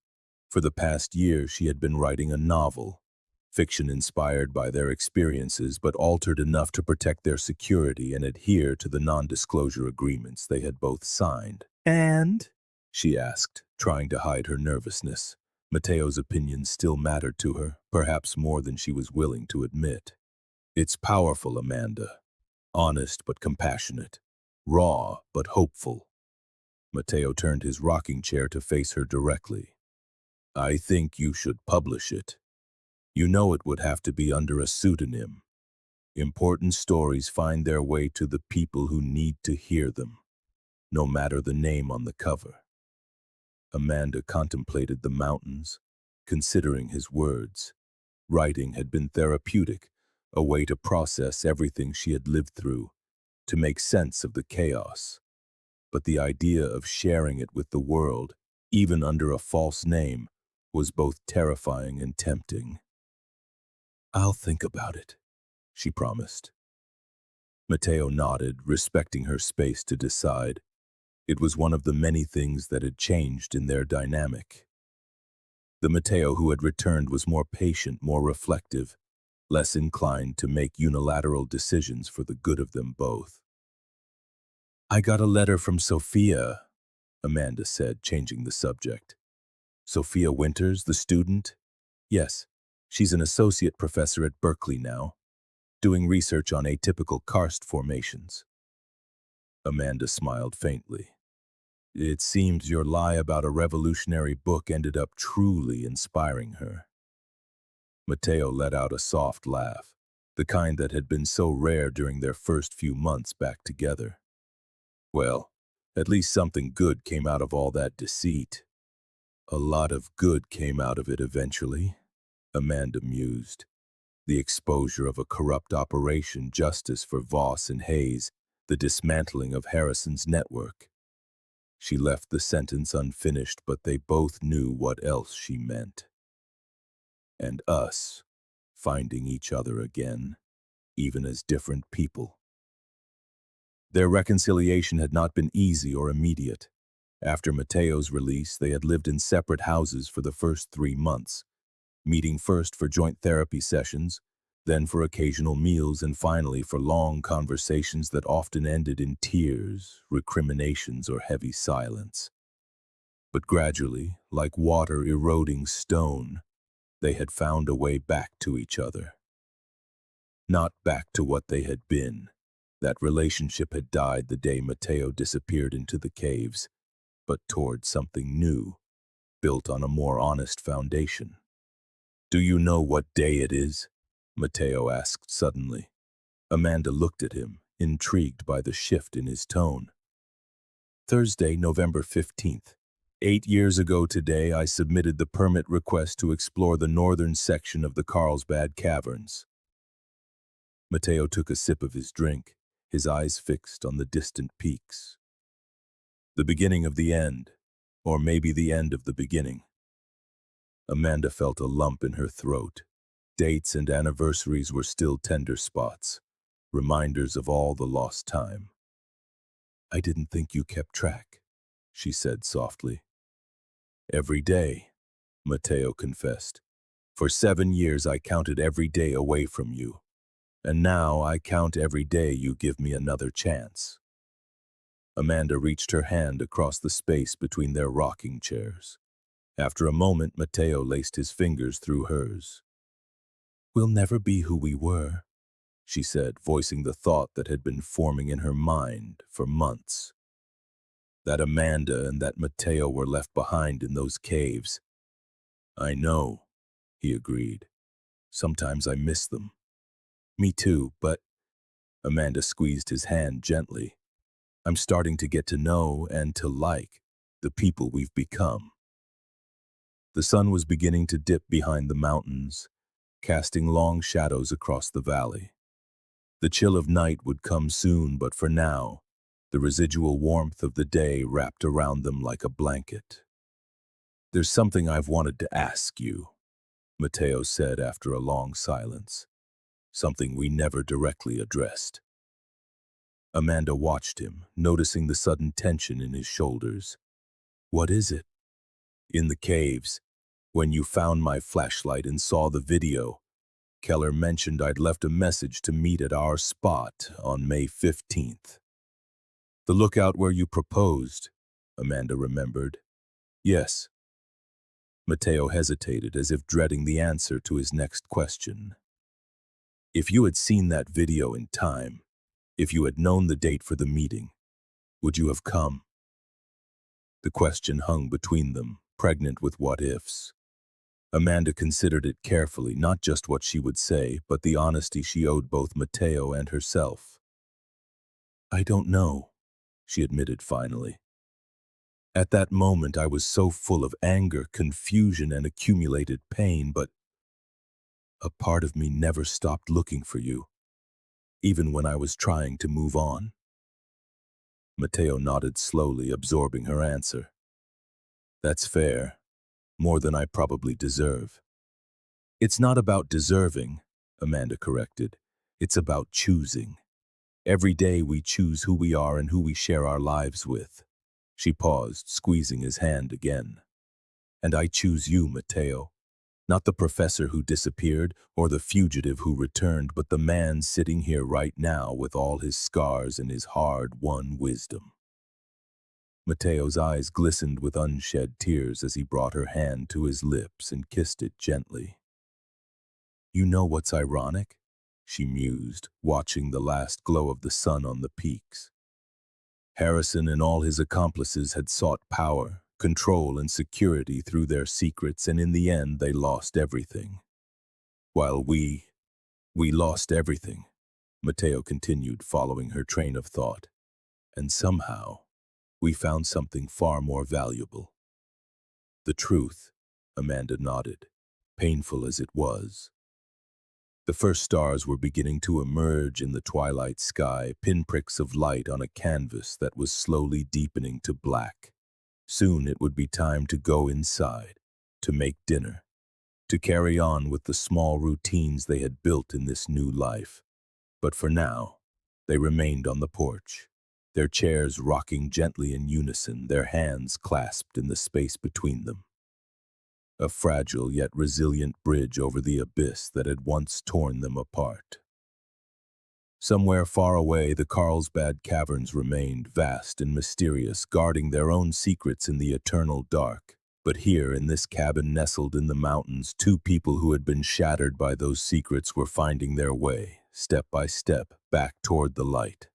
[SPEAKER 1] For the past year, she had been writing a novel, fiction inspired by their experiences but altered enough to protect their security and adhere to the non-disclosure agreements they had both signed. And? She asked, trying to hide her nervousness. Mateo's opinions still mattered to her, perhaps more than she was willing to admit. It's powerful, Amanda. Honest but compassionate. Raw but hopeful. Mateo turned his rocking chair to face her directly. I think you should publish it. You know it would have to be under a pseudonym. Important stories find their way to the people who need to hear them, no matter the name on the cover. Amanda contemplated the mountains, considering his words. Writing had been therapeutic, a way to process everything she had lived through, to make sense of the chaos. But the idea of sharing it with the world, even under a false name, was both terrifying and tempting. "I'll think about it," she promised. Mateo nodded, respecting her space to decide. It was one of the many things that had changed in their dynamic. The Mateo who had returned was more patient, more reflective, less inclined to make unilateral decisions for the good of them both. "I got a letter from Sophia," Amanda said, changing the subject. "Sophia Winters, the student?" "Yes, she's an associate professor at Berkeley now, doing research on atypical karst formations." Amanda smiled faintly. "It seems your lie about a revolutionary book ended up truly inspiring her." Mateo let out a soft laugh, the kind that had been so rare during their first few months back together. "Well, at least something good came out of all that deceit." "A lot of good came out of it eventually," Amanda mused. "The exposure of a corrupt operation, justice for Voss and Hayes, the dismantling of Harrison's network." She left the sentence unfinished, but they both knew what else she meant. "And us, finding each other again, even as different people." Their reconciliation had not been easy or immediate. After Mateo's release, they had lived in separate houses for the first 3 months, meeting first for joint therapy sessions, then for occasional meals, and finally for long conversations that often ended in tears, recriminations, or heavy silence. But gradually, like water eroding stone, they had found a way back to each other. Not back to what they had been. That relationship had died the day Mateo disappeared into the caves, but toward something new, built on a more honest foundation. "Do you know what day it is?" Mateo asked suddenly. Amanda looked at him, intrigued by the shift in his tone. "Thursday, November 15th. 8 years ago today, I submitted the permit request to explore the northern section of the Carlsbad Caverns." Mateo took a sip of his drink, his eyes fixed on the distant peaks. "The beginning of the end, or maybe the end of the beginning." Amanda felt a lump in her throat. Dates and anniversaries were still tender spots, reminders of all the lost time. "I didn't think you kept track," she said softly. "Every day," Mateo confessed. "For 7 years I counted every day away from you. And now I count every day you give me another chance." Amanda reached her hand across the space between their rocking chairs. After a moment, Mateo laced his fingers through hers. "We'll never be who we were," she said, voicing the thought that had been forming in her mind for months. That Amanda and that Mateo were left behind in those caves. "I know," he agreed. "Sometimes I miss them." "Me too, but—" Amanda squeezed his hand gently. "I'm starting to get to know and to like the people we've become." The sun was beginning to dip behind the mountains, casting long shadows across the valley. The chill of night would come soon, but for now, the residual warmth of the day wrapped around them like a blanket. "There's something I've wanted to ask you," Mateo said after a long silence. "Something we never directly addressed." Amanda watched him, noticing the sudden tension in his shoulders. "What is it?" "In the caves, when you found my flashlight and saw the video, Keller mentioned I'd left a message to meet at our spot on May 15th. The lookout where you proposed," Amanda remembered. "Yes." Mateo hesitated, as if dreading the answer to his next question. "If you had seen that video in time, if you had known the date for the meeting, would you have come?" The question hung between them, pregnant with what-ifs. Amanda considered it carefully, not just what she would say, but the honesty she owed both Mateo and herself. "I don't know," she admitted finally. "At that moment I was so full of anger, confusion, and accumulated pain, but—" A part of me never stopped looking for you, even when I was trying to move on. Mateo nodded slowly, absorbing her answer. That's fair, more than I probably deserve. It's not about deserving, Amanda corrected. It's about choosing. Every day we choose who we are and who we share our lives with. She paused, squeezing his hand again. And I choose you, Mateo. Not the professor who disappeared or the fugitive who returned, but the man sitting here right now with all his scars and his hard-won wisdom. Mateo's eyes glistened with unshed tears as he brought her hand to his lips and kissed it gently. You know what's ironic? She mused, watching the last glow of the sun on the peaks. Harrison and all his accomplices had sought power, control, and security through their secrets, and in the end they lost everything. While we lost everything, Mateo continued, following her train of thought. And somehow, we found something far more valuable. The truth, Amanda nodded, painful as it was. The first stars were beginning to emerge in the twilight sky, pinpricks of light on a canvas that was slowly deepening to black. Soon it would be time to go inside, to make dinner, to carry on with the small routines they had built in this new life. But for now, they remained on the porch, their chairs rocking gently in unison, their hands clasped in the space between them. A fragile yet resilient bridge over the abyss that had once torn them apart. Somewhere far away, the Carlsbad Caverns remained, vast and mysterious, guarding their own secrets in the eternal dark. But here, in this cabin nestled in the mountains, two people who had been shattered by those secrets were finding their way, step by step, back toward the light.